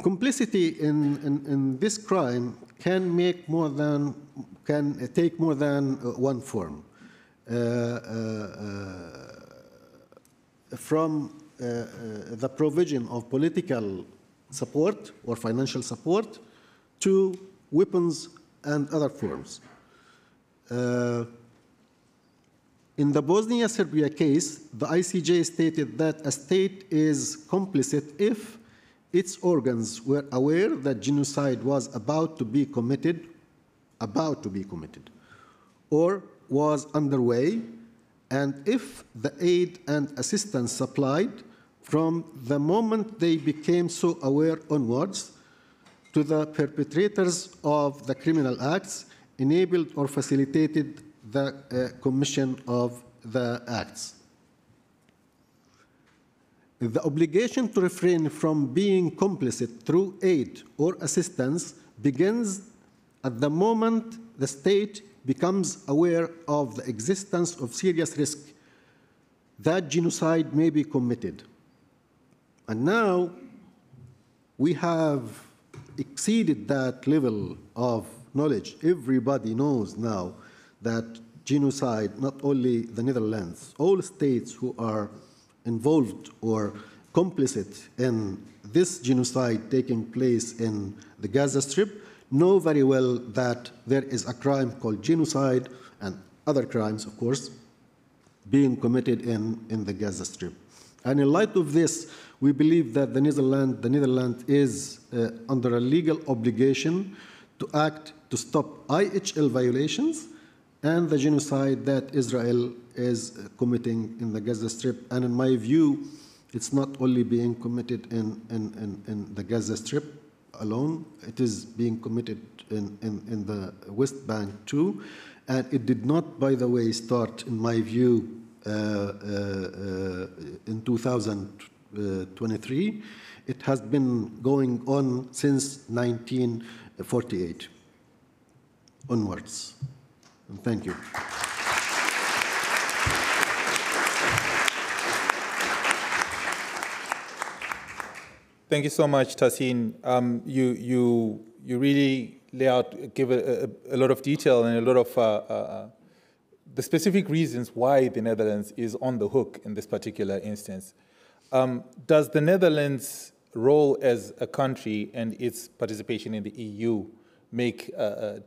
Complicity in this crime can take more than one form. From the provision of political support or financial support to weapons and other forms. In the Bosnia-Serbia case, the ICJ stated that a state is complicit if its organs were aware that genocide was about to be committed, or was underway, and if the aid and assistance supplied from the moment they became so aware onwards to the perpetrators of the criminal acts enabled or facilitated the commission of the acts. The obligation to refrain from being complicit through aid or assistance begins at the moment the state becomes aware of the existence of serious risk that genocide may be committed. And now we have exceeded that level of knowledge. Everybody knows now that genocide, not only the Netherlands, all states who are involved or complicit in this genocide taking place in the Gaza Strip know very well that there is a crime called genocide and other crimes, of course, being committed in the Gaza Strip. And in light of this, we believe that the Netherlands is under a legal obligation to act to stop IHL violations and the genocide that Israel is committing in the Gaza Strip. And in my view, it's not only being committed in the Gaza Strip alone, it is being committed in the West Bank too. And it did not, by the way, start, in my view, in 2023. It has been going on since 1948 onwards. And thank you. Thank you so much, Tahsin. You really lay out, give a lot of detail and a lot of the specific reasons why the Netherlands is on the hook in this particular instance. Does the Netherlands' role as a country and its participation in the EU make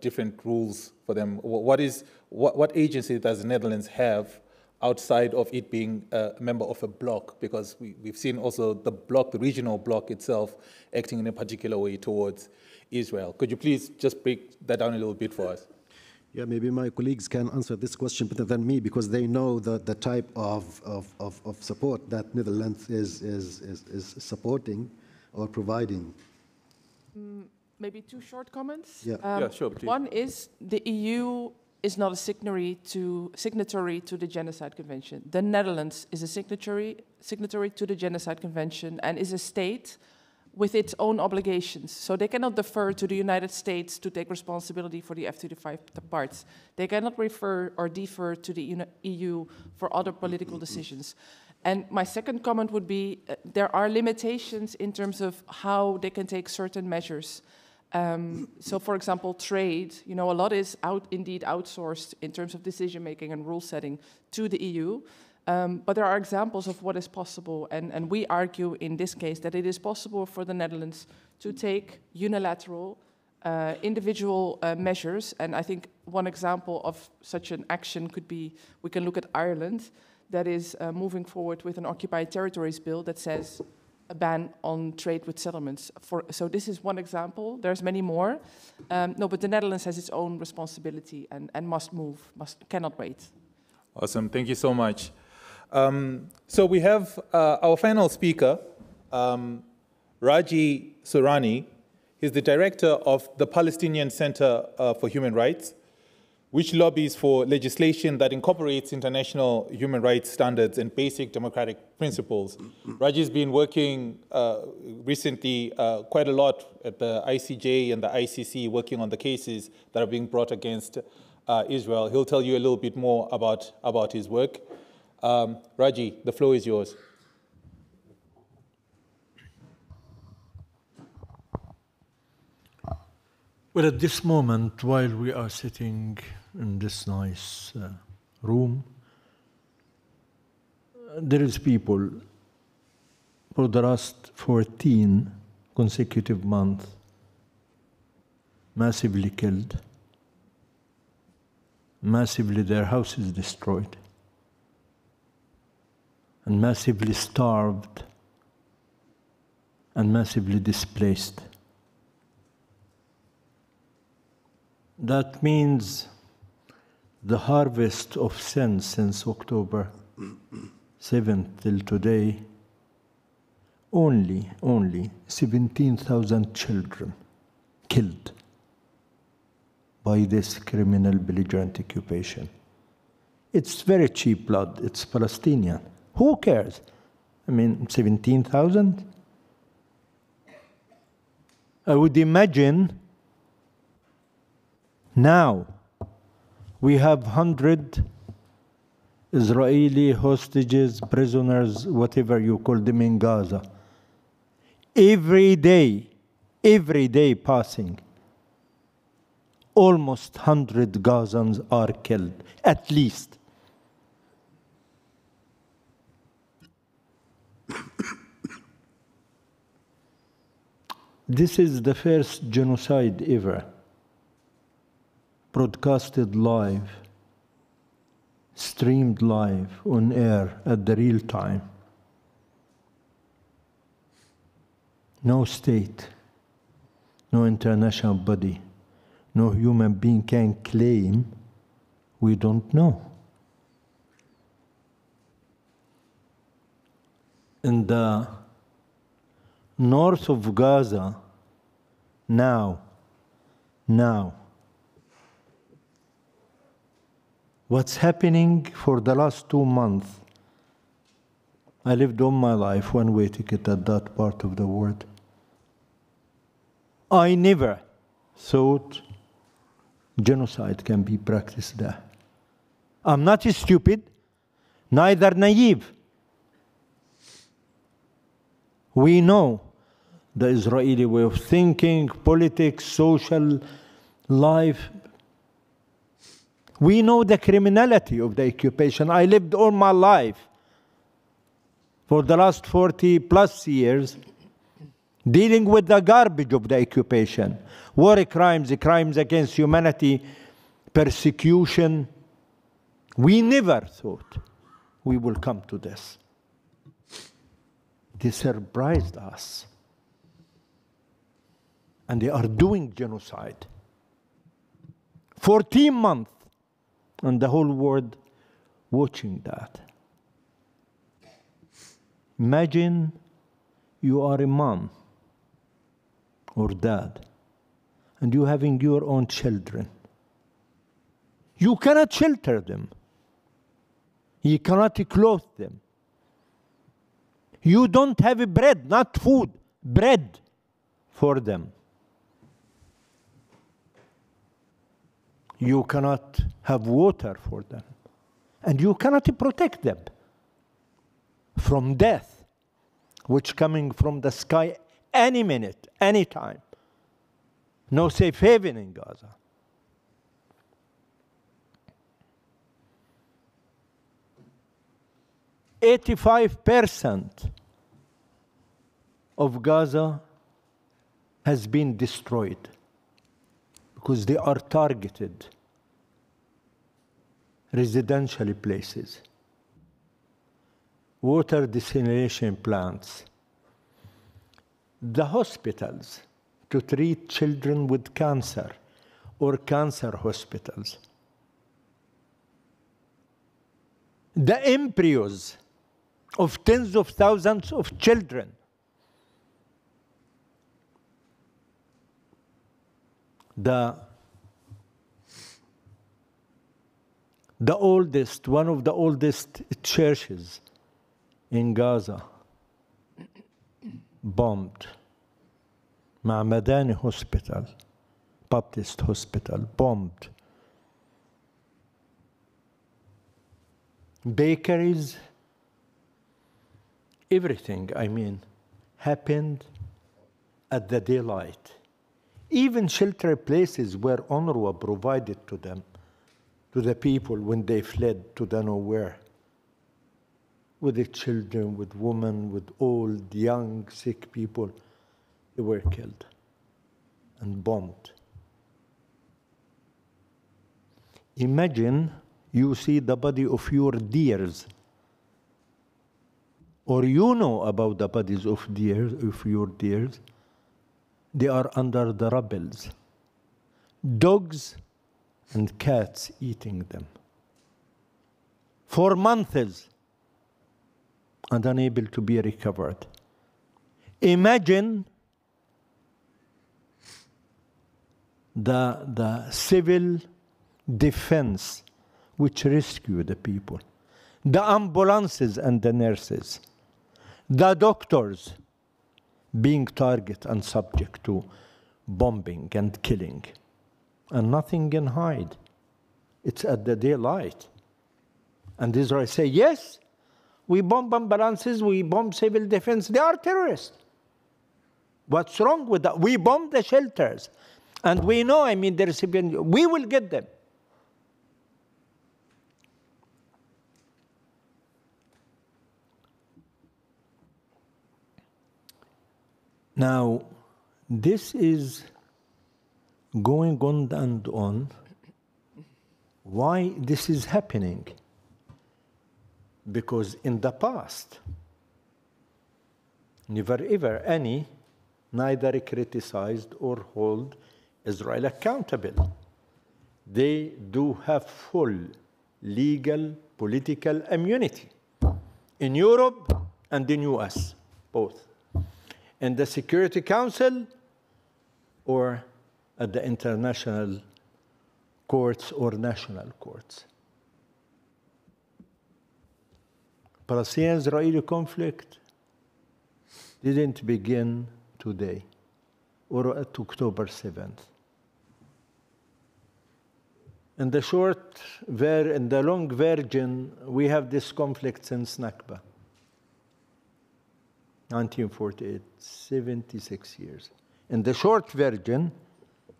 different rules for them? What agency does the Netherlands have outside of it being a member of a bloc? Because we've seen also the bloc, the regional bloc itself, acting in a particular way towards Israel. Could you please just break that down a little bit for us? Yeah, maybe my colleagues can answer this question better than me because they know the type of support that Netherlands is supporting or providing. Maybe two short comments. Yeah, yeah, sure, please. One is the EU is not a signatory to the Genocide Convention. The Netherlands is a signatory to the Genocide Convention and is a state with its own obligations. So they cannot defer to the United States to take responsibility for the F-35 parts. They cannot refer or defer to the EU for other political decisions. And my second comment would be there are limitations in terms of how they can take certain measures. So, for example, trade, you know, a lot is indeed outsourced in terms of decision-making and rule-setting to the EU. But there are examples of what is possible, and we argue in this case that it is possible for the Netherlands to take unilateral, individual measures. And I think one example of such an action could be, we can look at Ireland, that is moving forward with an occupied territories bill that says a ban on trade with settlements. So this is one example. There's many more. No, but the Netherlands has its own responsibility and must move, cannot wait. Awesome, thank you so much. So we have our final speaker, Raji Sourani. He's the director of the Palestinian Center for Human Rights, which lobbies for legislation that incorporates international human rights standards and basic democratic principles. Raji's been working recently quite a lot at the ICJ and the ICC, working on the cases that are being brought against Israel. He'll tell you a little bit more about his work. Raji, the floor is yours. Well, at this moment, while we are sitting in this nice room, there is people for the last 14 consecutive months massively killed, massively their houses destroyed, and massively starved, and massively displaced. That means the harvest of sin since October 7th till today, only 17,000 children killed by this criminal belligerent occupation. It's very cheap blood, it's Palestinian. Who cares? I mean, 17,000? I would imagine now we have 100 Israeli hostages, prisoners, whatever you call them in Gaza. Every day passing, almost 100 Gazans are killed, at least. This is the first genocide ever broadcasted live, streamed live on air at the real time. No state, no international body, no human being can claim we don't know. In the north of Gaza, now, what's happening for the last 2 months, I lived all my life one-way ticket at that part of the world. I never thought genocide can be practiced there. I'm not stupid, neither naive. We know the Israeli way of thinking, politics, social life. We know the criminality of the occupation. I lived all my life for the last 40 plus years dealing with the garbage of the occupation. War crimes, crimes against humanity, persecution. We never thought we will come to this. They surprised us. And they are doing genocide. 14 months. And the whole world watching that. Imagine you are a mom or dad, and you having your own children. You cannot shelter them. You cannot clothe them. You don't have bread, not food, bread for them. You cannot have water for them. And you cannot protect them from death, which coming from the sky any minute, any time. no safe haven in Gaza. "85% of Gaza has been destroyed because they are targeted residential places, water desalination plants, the hospitals to treat children with cancer or cancer hospitals, the embryos of tens of thousands of children, one of the oldest churches in Gaza bombed. Madani Hospital, Baptist Hospital, bombed. Bakeries, everything, happened at the daylight. Even shelter places were UNRWA provided to them, to the people when they fled to the nowhere. With the children, with women, with old, young, sick people, they were killed and bombed. Imagine you see the body of your dears, or you know about the bodies of your dears. They are under the rubble. Dogs and cats eating them. For months, and unable to be recovered. Imagine the civil defense which rescue the people, the ambulances and the nurses, the doctors being targeted and subject to bombing and killing, and nothing can hide. It's at the daylight. And Israel say, yes, we bomb ambulances, we bomb civil defense, they are terrorists. What's wrong with that? We bomb the shelters. And we know, the recipient, we will get them. Now, this is going on and on. Why this is happening? Because in the past, never ever any neither criticized or hold Israel accountable. They do have full legal political immunity in Europe and in US, both. In the Security Council or at the international courts or national courts. Palestinian-Israeli conflict didn't begin today or at October 7th. In the long version, we have this conflict since Nakba, 1948, 76 years. In the short version,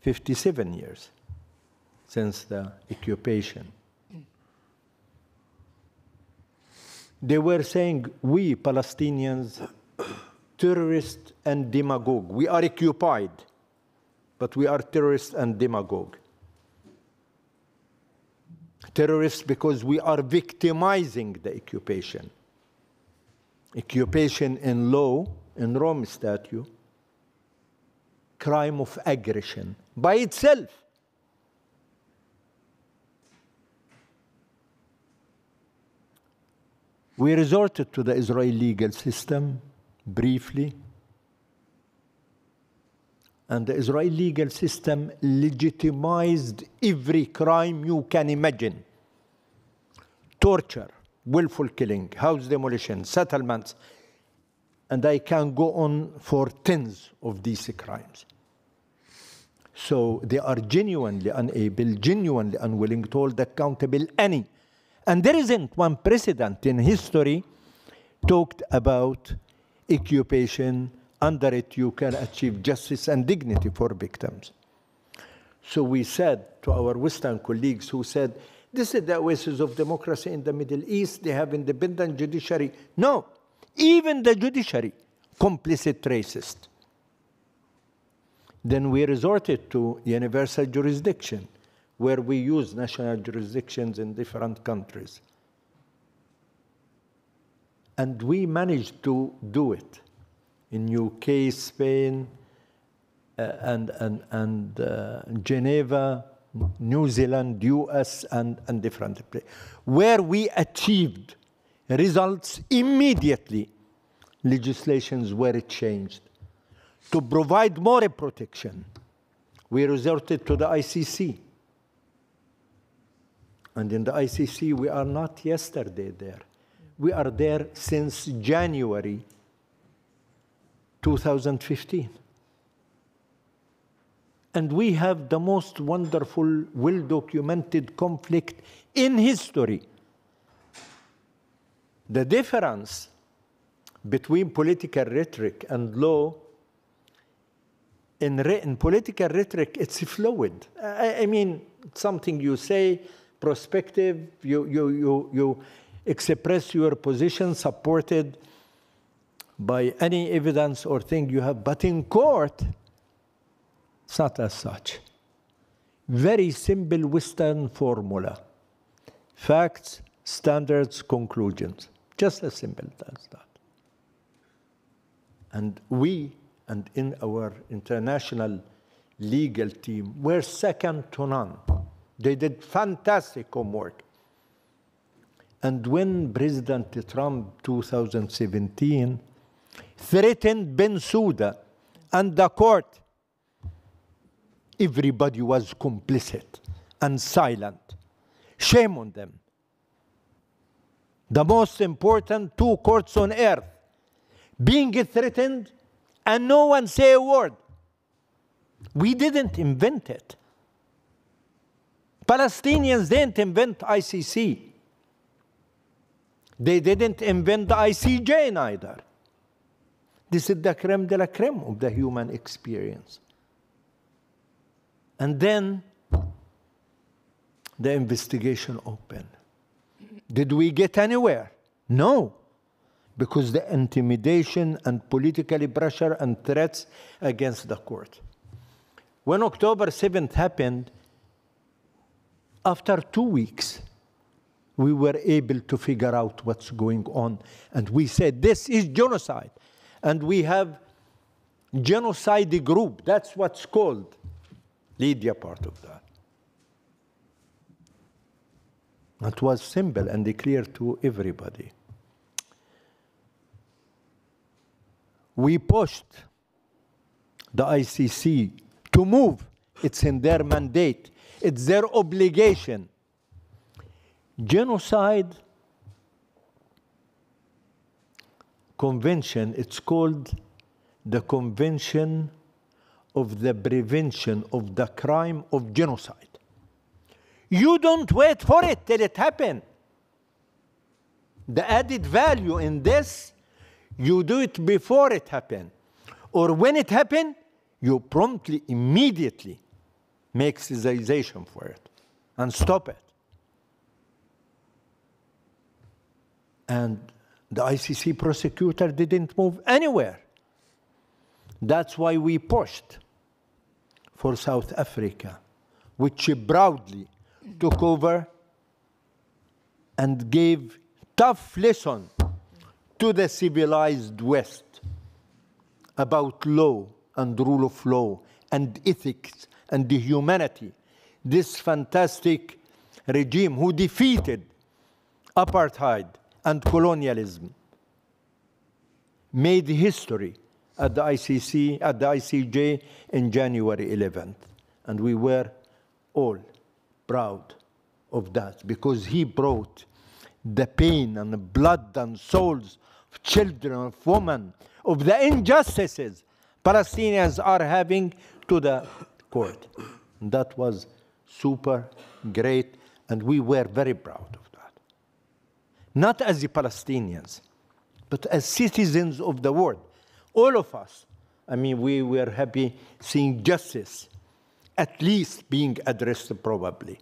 57 years since the occupation. They were saying, we Palestinians, terrorists and demagogue. We are occupied, but we are terrorists and demagogue. Terrorists because we are victimizing the occupation. Occupation in law, in Rome Statute, crime of aggression by itself. We resorted to the Israeli legal system briefly, and the Israeli legal system legitimized every crime you can imagine. Torture, willful killing, house demolition, settlements, and I can go on for tens of these crimes. So they are genuinely unable, genuinely unwilling to hold accountable any. And there isn't one precedent in history talked about occupation. Under it, you can achieve justice and dignity for victims. So we said to our Western colleagues who said, this is the oasis of democracy in the Middle East, they have independent judiciary. No, even the judiciary, complicit racist. Then we resorted to universal jurisdiction, where we use national jurisdictions in different countries. And we managed to do it in UK, Spain, and Geneva, New Zealand, US, and different places, where we achieved results immediately. Legislations were changed. To provide more protection, we resorted to the ICC. And in the ICC, we are not yesterday there. We are there since January 2015. And we have the most wonderful, well-documented conflict in history. The difference between political rhetoric and law, in political rhetoric, it's fluid. I mean, something you say, prospective, you express your position supported by any evidence or thing you have. But in court, it's not as such. Very simple Western formula. Facts, standards, conclusions. Just as simple as that. And we, and in our international legal team, were second to none. They did fantastic homework. And when President Trump, 2017, threatened Bensouda and the court, everybody was complicit and silent. Shame on them. The most important two courts on earth being threatened and no one say a word. We didn't invent it. Palestinians didn't invent ICC. They didn't invent the ICJ neither. This is the creme de la creme of the human experience. And then the investigation opened. Did we get anywhere? No, because the intimidation and political pressure and threats against the court. When October 7th happened, after 2 weeks, we were able to figure out what's going on. And we said, this is genocide. And we have genocide group, that's what's called. Lydia part of that. It was simple and clear to everybody. We pushed the ICC to move. It's in their mandate. It's their obligation. Genocide Convention, it's called the Convention of the Prevention of the Crime of Genocide. You don't wait for it till it happens. The added value in this, you do it before it happens. Or when it happens, you promptly, immediately make cessation for it and stop it. And the ICC prosecutor didn't move anywhere. That's why we pushed for South Africa, which proudly took over and gave tough lesson to the civilized West about law and rule of law and ethics and the humanity. This fantastic regime who defeated apartheid and colonialism made history at the ICC, at the ICJ in January 11th. And we were all proud of that because he brought the pain and the blood and souls of children, of women, of the injustices Palestinians are having to the court. And that was super great, and we were very proud of that. Not as the Palestinians, but as citizens of the world. All of us. I mean, we were happy seeing justice at least being addressed probably.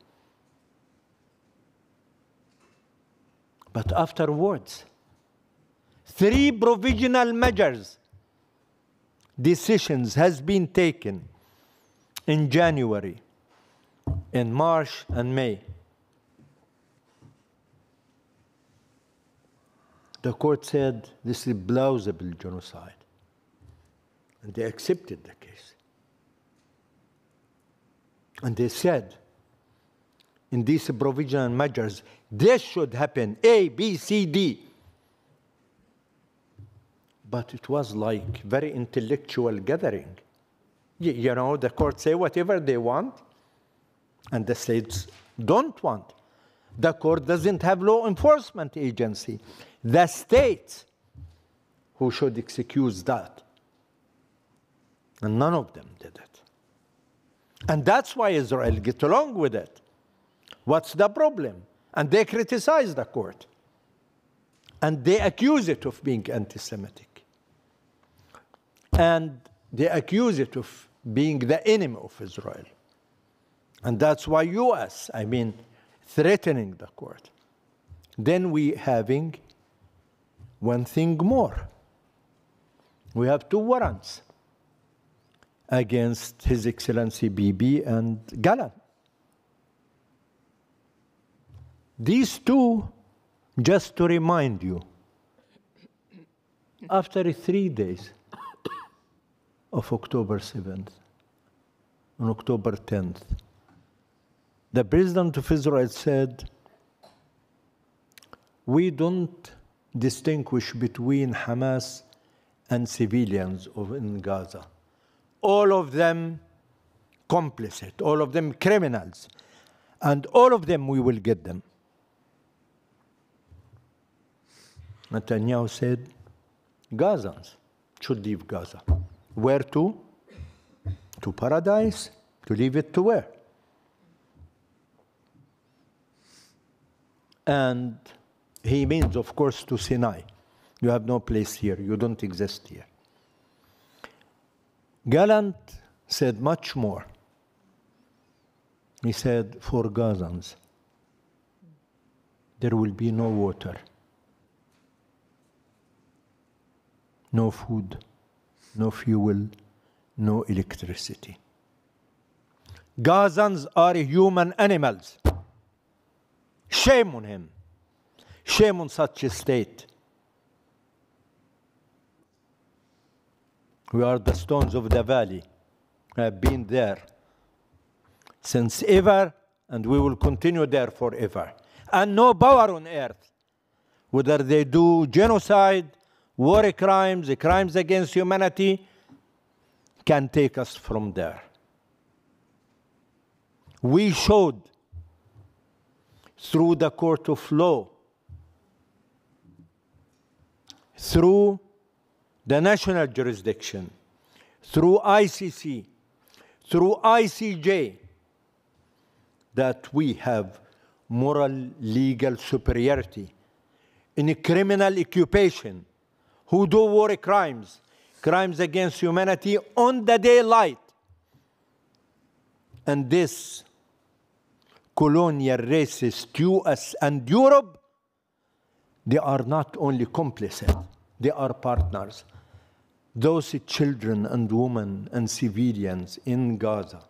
But afterwards, 3 provisional measures, decisions has been taken in January, in March and May. The court said this is plausible genocide, and they accepted the case. And they said, in these provisional measures, this should happen, A, B, C, D. But it was like very intellectual gathering. You know, the court say whatever they want, and the states don't want. The court doesn't have law enforcement agency. The states who should execute that. And none of them did it. And that's why Israel get along with it. What's the problem? And they criticize the court. And they accuse it of being anti-Semitic. And they accuse it of being the enemy of Israel. And that's why US, threatening the court. Then we having one thing more. We have 2 warrants against His Excellency Bibi and Gallant. These 2, just to remind you, after 3 days of October 7th, on October 10th, the President of Israel said, we don't distinguish between Hamas and civilians in Gaza. All of them complicit, all of them criminals, and all of them we will get them. Netanyahu said, Gazans should leave Gaza. Where to? To paradise? To leave it to where? And he means, of course, to Sinai. You have no place here. You don't exist here. Gallant said much more. He said, for Gazans, there will be no water, no food, no fuel, no electricity. Gazans are human animals. Shame on him. Shame on such a state. We are the stones of the valley. I have been there since ever, and we will continue there forever. And no power on earth, whether they do genocide, war crimes, crimes against humanity, can take us from there. We showed through the court of law, through the national jurisdiction, through ICC, through ICJ, that we have moral legal superiority in a criminal occupation who do war crimes, crimes against humanity on the daylight. And this colonial racist US and Europe, they are not only complicit, they are partners. Those children and women and civilians in Gaza,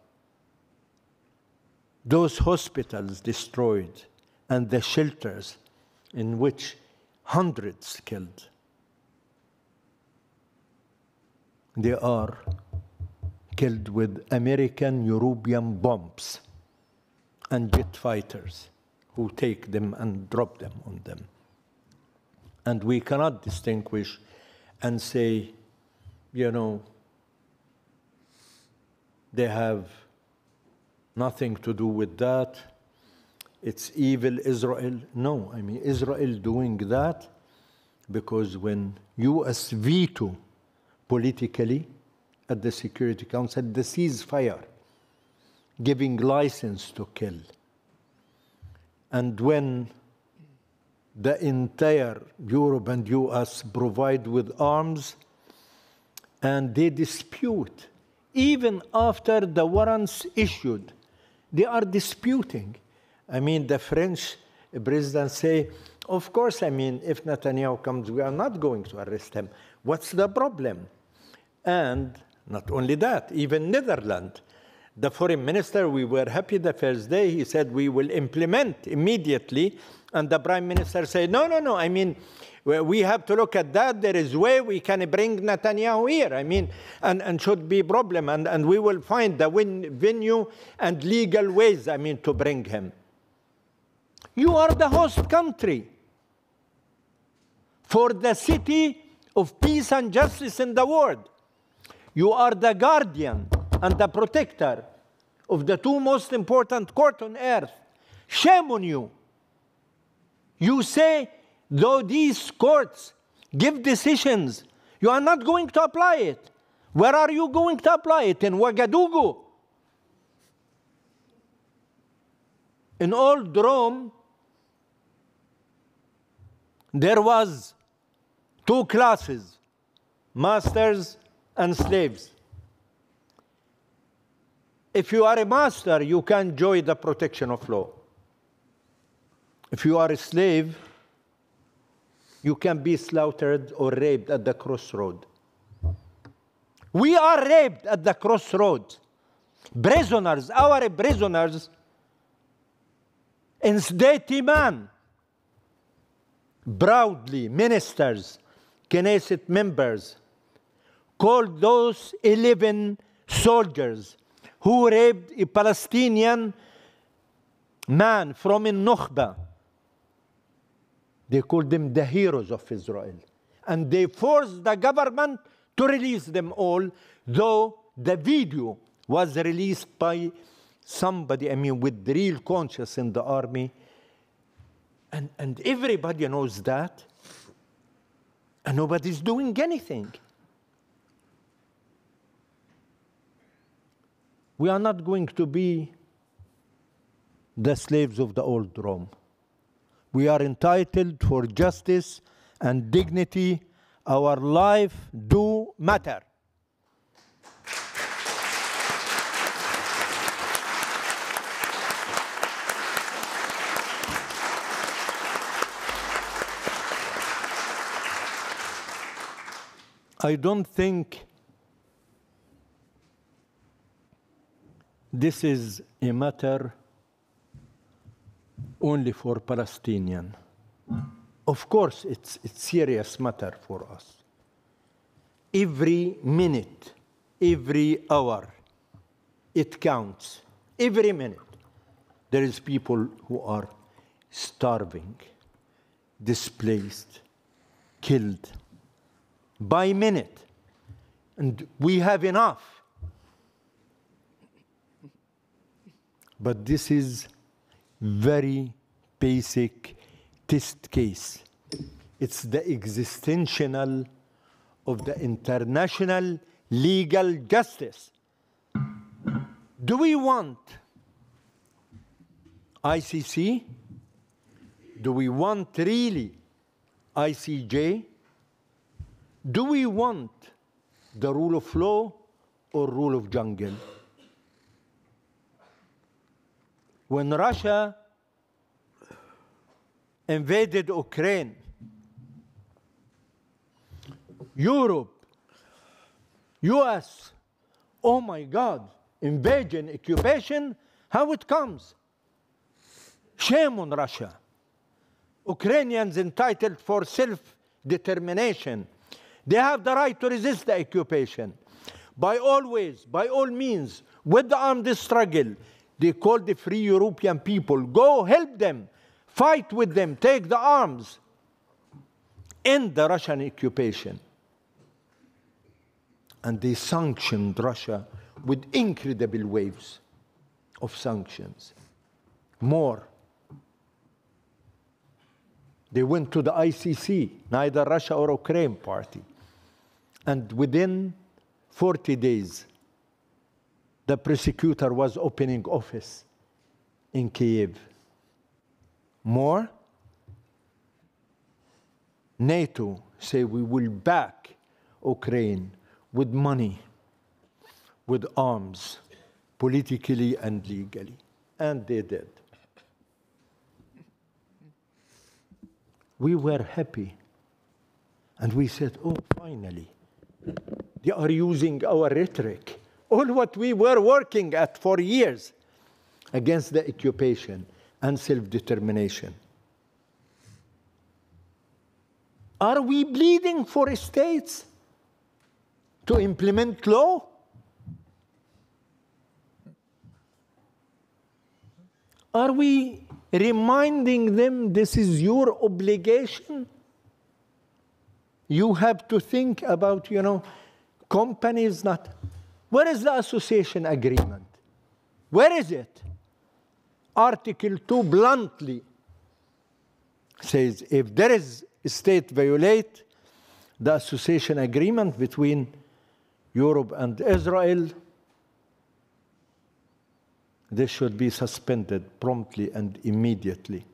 those hospitals destroyed, and the shelters in which hundreds killed, they are killed with American, European bombs and jet fighters who take them and drop them on them. And we cannot distinguish and say, you know, they have nothing to do with that. It's evil Israel. No, Israel doing that because when US veto politically at the Security Council the ceasefire, giving license to kill, and when the entire Europe and US provide with arms, and they dispute even after the warrants issued, they are disputing. I mean, the French president say, of course, I mean, if Netanyahu comes, we are not going to arrest him. What's the problem? And not only that, even Netherlands, the foreign minister, we were happy the first day, he said we will implement immediately. And the prime minister said, no, no, no, I mean, we have to look at that. There is a way we can bring Netanyahu here. I mean, and should be a problem. And we will find the venue and legal ways, I mean, to bring him. You are the host country for the city of peace and justice in the world. You are the guardian and the protector of the two most important courts on earth. Shame on you. You say, though these courts give decisions, you are not going to apply it. Where are you going to apply it? In Ouagadougou. In old Rome, there was two classes, masters and slaves. If you are a master, you can enjoy the protection of law. If you are a slave, you can be slaughtered or raped at the crossroad. We are raped at the crossroad. Prisoners, our prisoners, in Sdeti man, proudly, ministers, Knesset members, called those 11 soldiers who raped a Palestinian man from Nukhba. They called them the heroes of Israel. And they forced the government to release them all, though the video was released by somebody, I mean, with real conscience in the army. And everybody knows that. And nobody's doing anything. We are not going to be the slaves of the old Rome. We are entitled for justice and dignity. Our life do matter. I don't think this is a matter only for Palestinian. Of course, it's a serious matter for us. Every minute, every hour, it counts. Every minute, there is people who are starving, displaced, killed by minute. And we have enough. But this is very basic test case. It's the existential of the international legal justice. Do we want ICC? Do we want really ICJ? Do we want the rule of law or rule of jungle? When Russia invaded Ukraine, Europe, US, oh my God, invasion, occupation, how it comes? Shame on Russia. Ukrainians entitled for self-determination. They have the right to resist the occupation. By all ways, by all means, with the armed struggle, they call the free European people, go help them, fight with them, take the arms, end the Russian occupation. And they sanctioned Russia with incredible waves of sanctions. More. They went to the ICC, neither Russia or Ukraine party. And within 40 days, the prosecutor was opening office in Kyiv. More, NATO say we will back Ukraine with money, with arms, politically and legally. And they did. We were happy. And we said, oh, finally, they are using our rhetoric. All what we were working at for years against the occupation and self-determination. Are we bleeding for states to implement law? Are we reminding them this is your obligation? You have to think about, companies not. Where is the association agreement? Where is it? Article 2 bluntly says if there is a state violate the association agreement between Europe and Israel, this should be suspended promptly and immediately.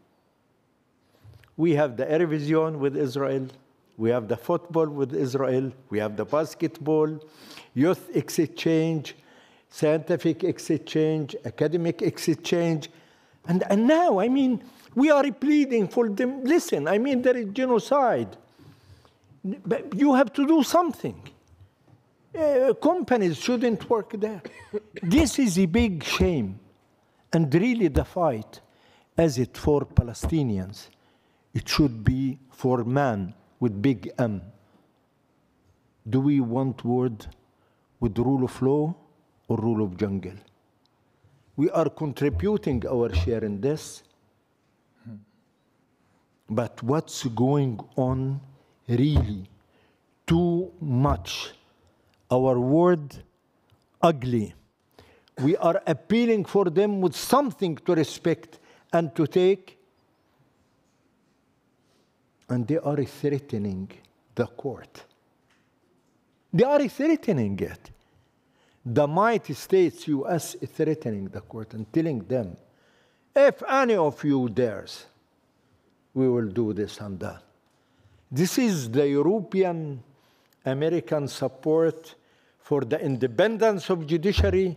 We have the Eurovision with Israel. We have the football with Israel. We have the basketball, youth exchange, scientific exchange, academic exchange. And now, we are pleading for them. Listen, there is genocide. But you have to do something. Companies shouldn't work there. This is a big shame. And really the fight, as it for Palestinians, it should be for man with big M. Do we want word with rule of law or rule of jungle? We are contributing our share in this. But what's going on really too much? Our word ugly. We are appealing for them with something to respect and to take. And they are threatening the court. They are threatening it. The mighty states, US, is threatening the court and telling them, if any of you dares, we will do this and that. This is the European American support for the independence of judiciary,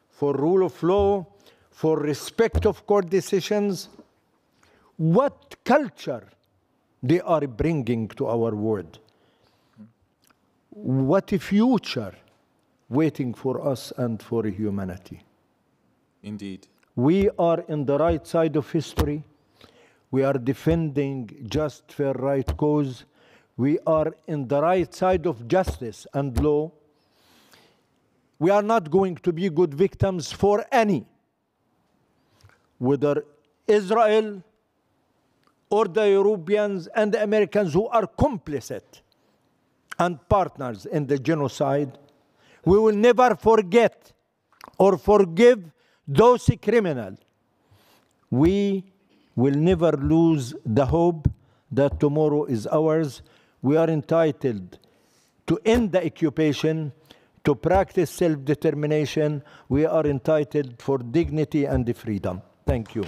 for rule of law, for respect of court decisions. What culture they are bringing to our world? What a future waiting for us and for humanity. Indeed. We are in the right side of history. We are defending just, fair, right cause. We are in the right side of justice and law. We are not going to be good victims for any, whether Israel or the Europeans and the Americans who are complicit and partners in the genocide. We will never forget or forgive those criminals. We will never lose the hope that tomorrow is ours. We are entitled to end the occupation, to practice self-determination. We are entitled for dignity and freedom. Thank you.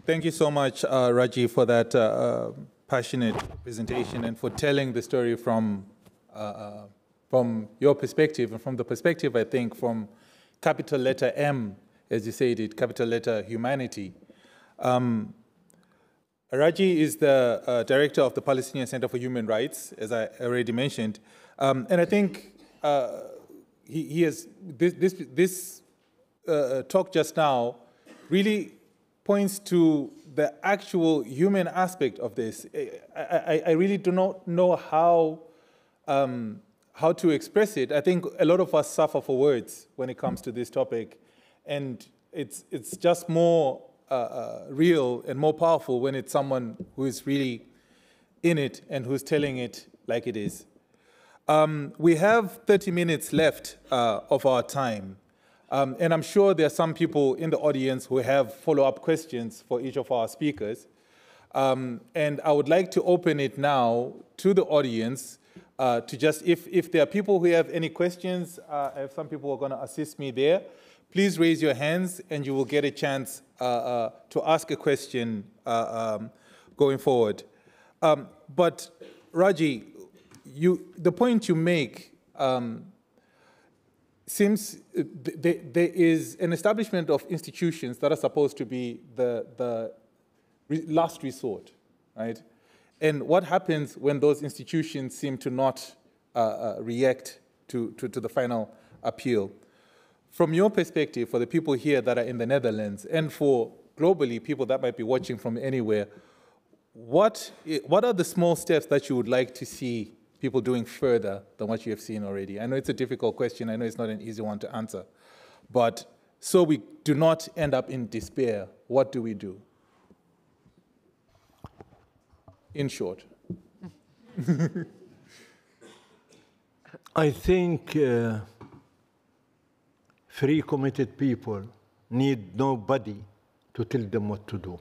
Thank you so much, Raji, for that passionate presentation and for telling the story from your perspective and from the perspective, I think, from capital letter M, as you said it, capital letter humanity. Raji is the director of the Palestinian Center for Human Rights, as I already mentioned. And I think he has, this talk just now really points to the actual human aspect of this. I really do not know how to express it. I think a lot of us suffer for words when it comes to this topic, and it's just more real and more powerful when it's someone who is really in it and who's telling it like it is. We have 30 minutes left of our time. And I'm sure there are some people in the audience who have follow-up questions for each of our speakers. And I would like to open it now to the audience to just, if there are people who have any questions, I have some people who are going to assist me there. please raise your hands and you will get a chance to ask a question going forward. But Raji, the point you make seems there is an establishment of institutions that are supposed to be the last resort, right? And what happens when those institutions seem to not react to the final appeal? From your perspective, for the people here that are in the Netherlands, and for globally people that might be watching from anywhere, what are the small steps that you would like to see people doing further than what you have seen already? I know it's a difficult question. I know it's not an easy one to answer. But so we do not end up in despair, what do we do? In short. I think free, committed people need nobody to tell them what to do.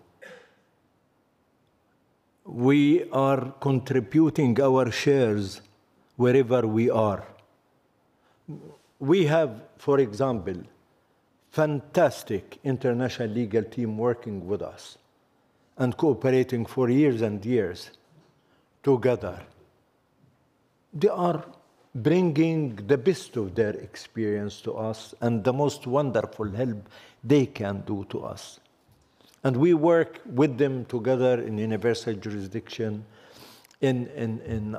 We are contributing our shares wherever we are. We have, for example, fantastic international legal team working with us and cooperating for years and years together. They are bringing the best of their experience to us and the most wonderful help they can do to us. And we work with them together in universal jurisdiction, in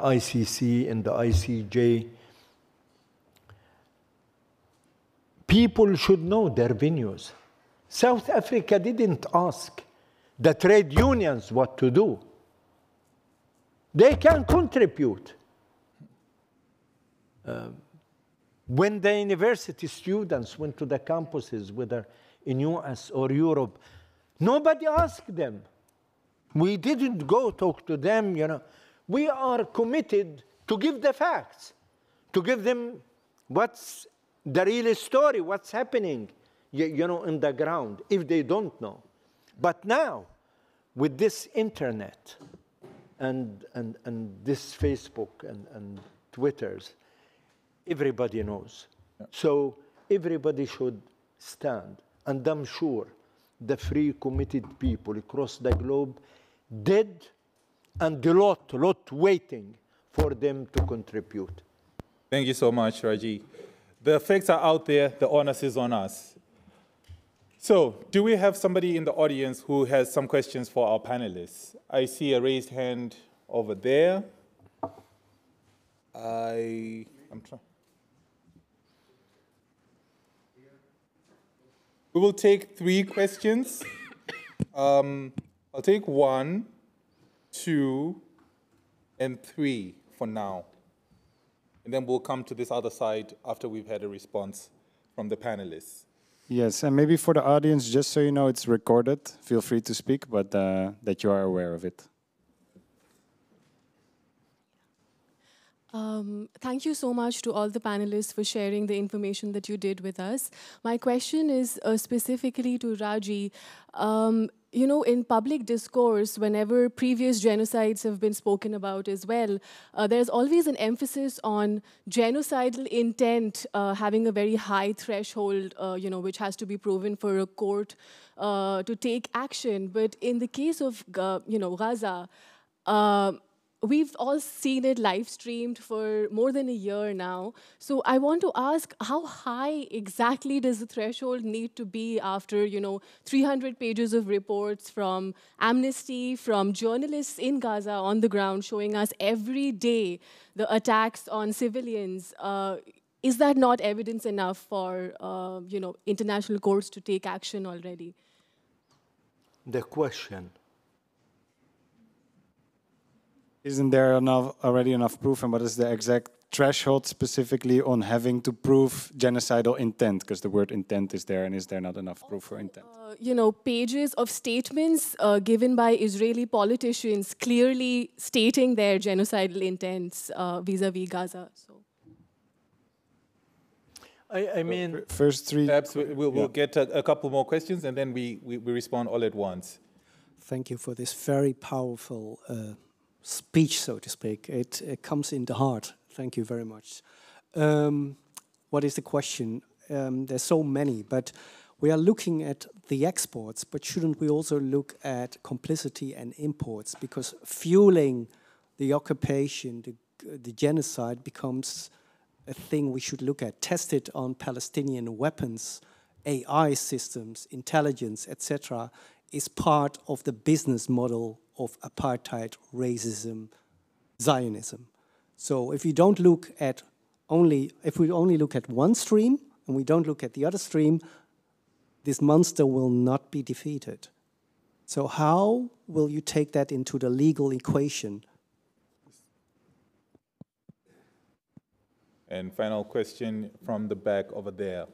ICC, in the ICJ. People should know their venues. South Africa didn't ask the trade unions what to do. They can contribute. When the university students went to the campuses, whether in US or Europe, nobody asked them. We didn't go talk to them, you know. We are committed to give the facts, to give them what's the real story, what's happening, you know, in the ground, if they don't know. But now, with this internet and this Facebook and Twitters, everybody knows. Yeah. So everybody should stand. And I'm sure the free, committed people across the globe did, and a lot waiting for them to contribute. Thank you so much, Raji. The facts are out there. The onus is on us. So, do we have somebody in the audience who has some questions for our panelists? I see a raised hand over there. I'm trying. We will take 3 questions. I'll take 1, 2, and 3 for now. And then we'll come to this other side after we've had a response from the panelists. Yes, and maybe for the audience, just so you know, it's recorded. Feel free to speak, but that you are aware of it. Thank you so much to all the panelists for sharing the information that you did with us. My question is specifically to Raji. You know, in public discourse, whenever previous genocides have been spoken about as well, there's always an emphasis on genocidal intent having a very high threshold, you know, which has to be proven for a court to take action. But in the case of, you know, Gaza, we've all seen it live streamed for more than a year now. So I want to ask, how high exactly does the threshold need to be after, you know, 300 pages of reports from Amnesty, from journalists in Gaza on the ground showing us every day the attacks on civilians? Is that not evidence enough for, you know, international courts to take action already? The question. Isn't there already enough proof, and what is the exact threshold specifically on having to prove genocidal intent? Because the word intent is there, and is there not enough proof for intent? You know, pages of statements given by Israeli politicians clearly stating their genocidal intents vis-a-vis Gaza. So. I mean, first 3. Perhaps we'll get a couple more questions, and then we respond all at once. Thank you for this very powerful speech, so to speak. It comes in the heart. Thank you very much. What is the question? there's so many, but we are looking at the exports, but shouldn't we also look at complicity and imports? Because fueling the occupation, the genocide becomes a thing we should look at, tested on Palestinian weapons, AI systems, intelligence, etc., is part of the business model of apartheid, racism, Zionism. So if we don't look at if we only look at one stream and we don't look at the other stream, this monster will not be defeated. So how will you take that into the legal equation? And final question from the back over there.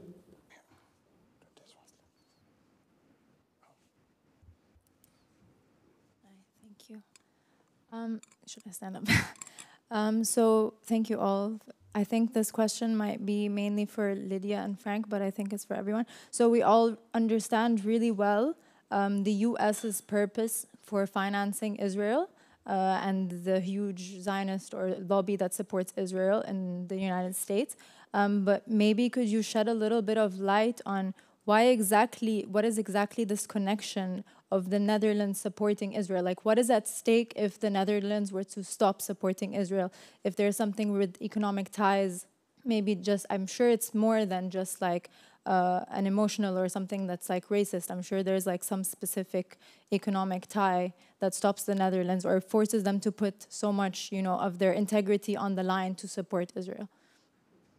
Thank you. Should I stand up? So thank you all. I think this question might be mainly for Lydia and Frank, but I think it's for everyone. So we all understand really well the US's purpose for financing Israel and the huge Zionist or lobby that supports Israel in the United States. But maybe could you shed a little bit of light on what is exactly this connection of the Netherlands supporting Israel? Like, what is at stake if the Netherlands were to stop supporting Israel? If there's something with economic ties, maybe just, I'm sure it's more than just like an emotional or something that's like racist. I'm sure there's like some specific economic tie that stops the Netherlands or forces them to put so much, you know, of their integrity on the line to support Israel.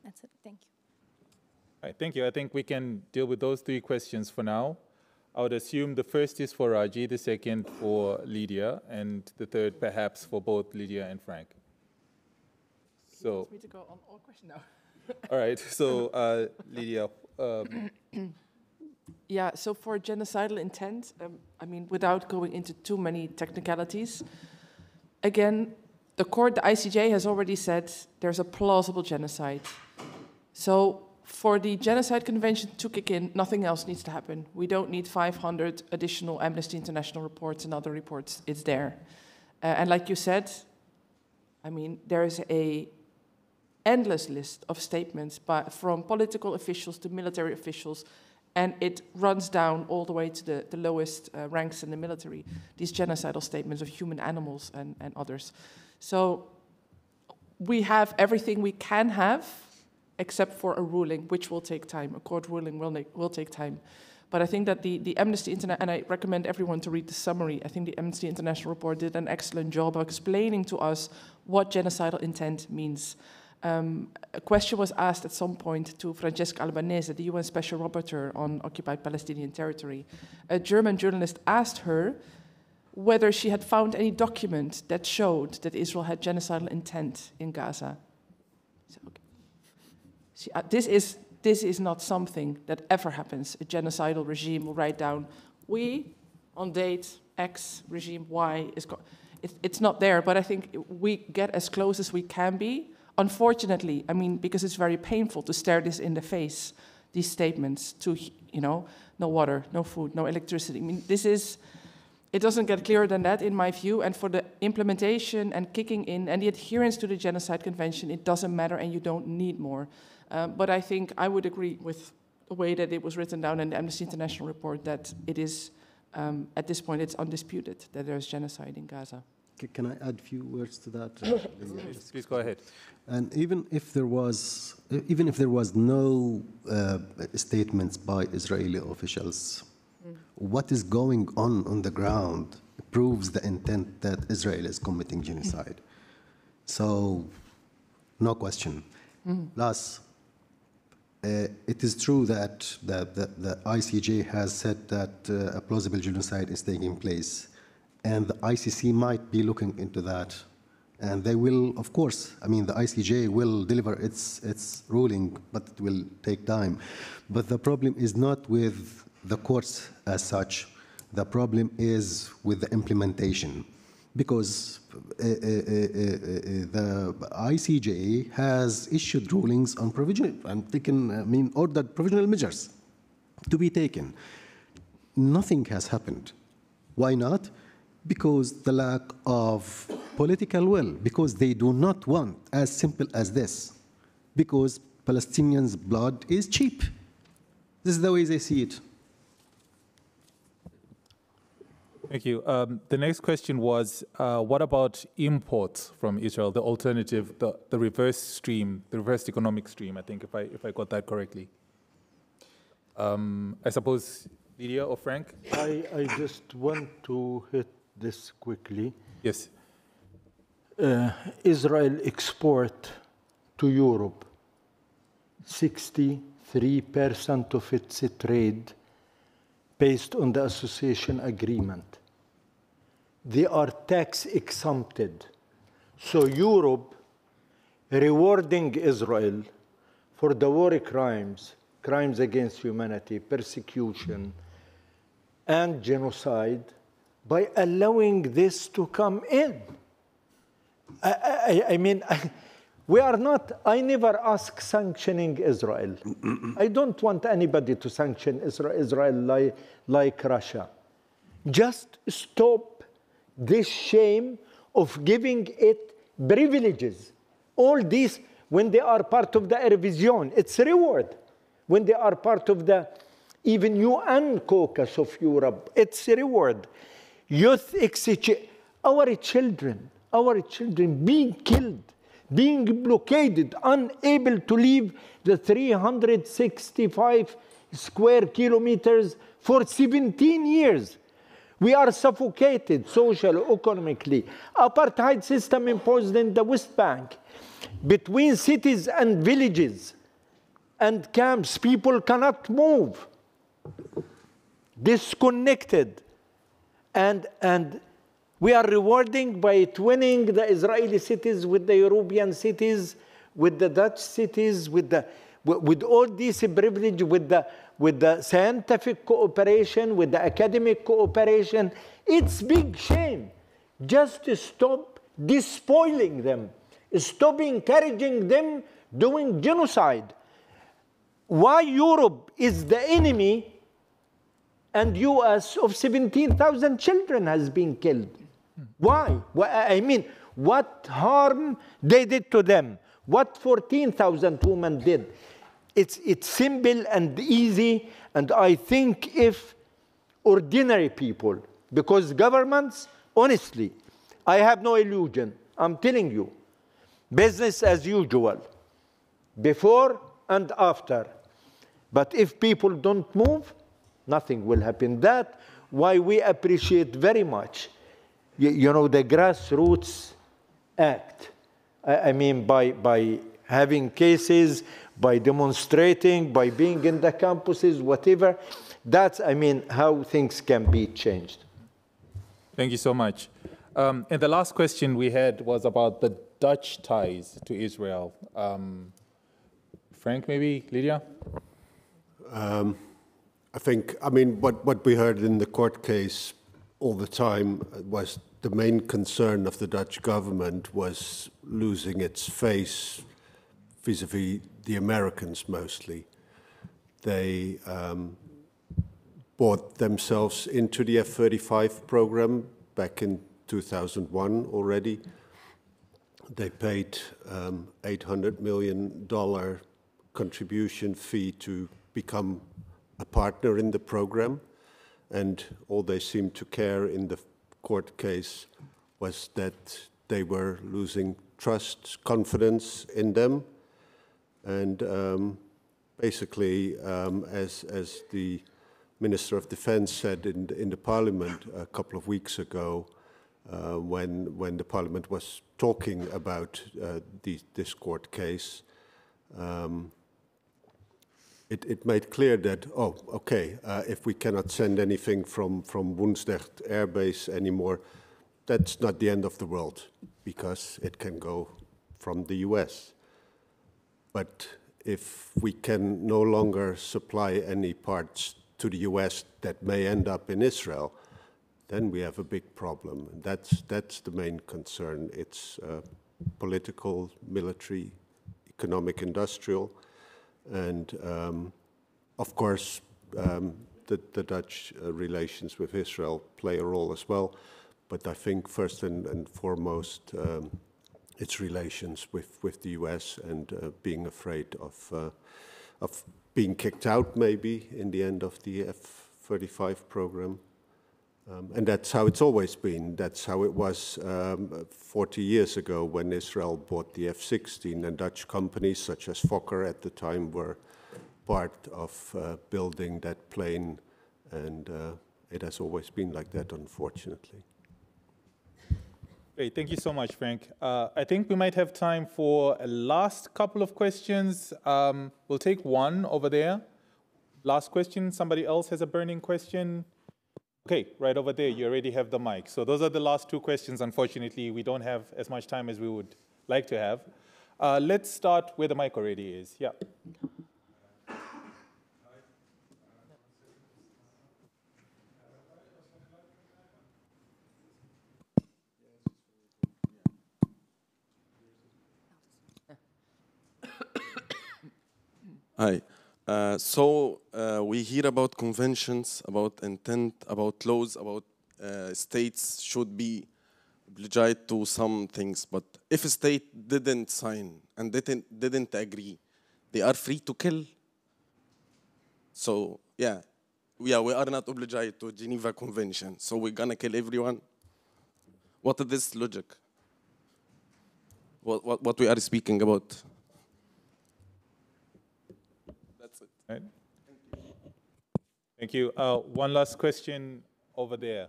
That's it. Thank you. All right, thank you. I think we can deal with those three questions for now. I would assume the first is for Raji, the second for Lydia, and the third perhaps for both Lydia and Frank. So, you want me to go on all questions now? All right, so Lydia. Yeah, so for genocidal intent, I mean, without going into too many technicalities, again, the court, the ICJ, has already said there's a plausible genocide. So for the Genocide Convention to kick in, nothing else needs to happen. We don't need 500 additional Amnesty International reports and other reports. It's there. And like you said, I mean, there is an endless list of statements from political officials to military officials, and it runs down all the way to the lowest ranks in the military, these genocidal statements of human animals and others. So we have everything we can have, except for a ruling, which will take time. A court ruling will take time. But I think that the Amnesty International, and I recommend everyone to read the summary, I think the Amnesty International report did an excellent job of explaining to us what genocidal intent means. A question was asked at some point to Francesca Albanese, the UN Special Rapporteur on occupied Palestinian territory. A German journalist asked her whether she had found any document that showed that Israel had genocidal intent in Gaza. So, okay. This is not something that ever happens. A genocidal regime will write down, we, on date X, regime Y, it's not there, but I think we get as close as we can be. Unfortunately, I mean, because it's very painful to stare this in the face, these statements to, you know, no water, no food, no electricity. I mean, it doesn't get clearer than that in my view, and for the implementation and kicking in and the adherence to the Genocide Convention, it doesn't matter and you don't need more. But I think I would agree with the way that it was written down in the Amnesty International report that it is, at this point, it's undisputed that there's genocide in Gaza. Can I add a few words to that? Please go ahead. And even if there was no statements by Israeli officials, what is going on the ground proves the intent that Israel is committing genocide. So, no question. Plus, it is true that the ICJ has said that a plausible genocide is taking place, and the ICC might be looking into that. And they will, of course, I mean, the ICJ will deliver its ruling, but it will take time. But the problem is not with the courts as such. The problem is with the implementation. Because the ICJ has issued rulings on provisional, ordered provisional measures to be taken. Nothing has happened. Why not? Because the lack of political will, because they do not want, as simple as this, because Palestinians' blood is cheap. This is the way they see it. Thank you. The next question was, what about imports from Israel, the alternative, the reverse stream, the reverse economic stream, I think, if I got that correctly. I suppose, Lydia or Frank? I just want to hit this quickly. Yes. Israel export to Europe 63% of its trade based on the association agreement. They are tax exempted. So Europe rewarding Israel for the war crimes, crimes against humanity, persecution, and genocide by allowing this to come in. I mean, we are not, I never ask sanctioning Israel. I don't want anybody to sanction Israel like Russia. Just stop this shame of giving it privileges. All these, when they are part of the revision, it's a reward. When they are part of the even UN caucus of Europe, it's a reward. Youth exchange, our children being killed, being blockaded, unable to leave the 365 square kilometers for 17 years. We are suffocated socially, economically. Apartheid system imposed in the West Bank. Between cities and villages and camps, people cannot move. Disconnected. And we are rewarding by twinning the Israeli cities with the European cities, with the Dutch cities, with all these privileges, with the scientific cooperation, with the academic cooperation. It's big shame. Just stop despoiling them. Stop encouraging them doing genocide. Why Europe is the enemy and US of 17,000 children has been killed? Why? I mean, what harm they did to them? What 14,000 women did? It's simple and easy, and I think if ordinary people, because governments, honestly, I have no illusion, I'm telling you, business as usual, before and after. But if people don't move, nothing will happen. That's why we appreciate very much, you know, the grassroots act. I mean, by having cases, by demonstrating, by being in the campuses, whatever. That's, I mean, how things can be changed. Thank you so much. And the last question we had was about the Dutch ties to Israel. Frank, maybe, Lydia? I think, I mean, what we heard in the court case all the time was the main concern of the Dutch government was losing its face vis-a-vis the Americans mostly. They bought themselves into the F-35 program back in 2001 already. They paid $800 million contribution fee to become a partner in the program, and all they seemed to care in the court case was that they were losing trust, confidence in them, and basically, as the Minister of Defense said in the Parliament a couple of weeks ago, when the Parliament was talking about this court case, it made clear that, oh, okay, if we cannot send anything from Woensdrecht Air Base anymore, that's not the end of the world, because it can go from the US. But if we can no longer supply any parts to the US that may end up in Israel, then we have a big problem. And that's the main concern. It's political, military, economic, industrial. And of course, the Dutch relations with Israel play a role as well. But I think first and foremost, its relations with the US and being afraid of being kicked out maybe in the end of the F-35 program. And that's how it's always been. That's how it was 40 years ago when Israel bought the F-16, and Dutch companies such as Fokker at the time were part of building that plane, and it has always been like that, unfortunately. Great, thank you so much, Frank. I think we might have time for a last couple of questions. We'll take one over there. Last question, somebody else has a burning question? Okay, right over there, you already have the mic. So those are the last two questions. Unfortunately, we don't have as much time as we would like to have. Let's start where the mic already is. Yeah. Hi. We hear about conventions, about intent, about laws, about states should be obliged to some things. But if a state didn't sign and didn't agree, they are free to kill. So yeah, we are not obliged to Geneva Convention. So we're gonna kill everyone. What is this logic? What we are speaking about? Right. Thank you. One last question over there.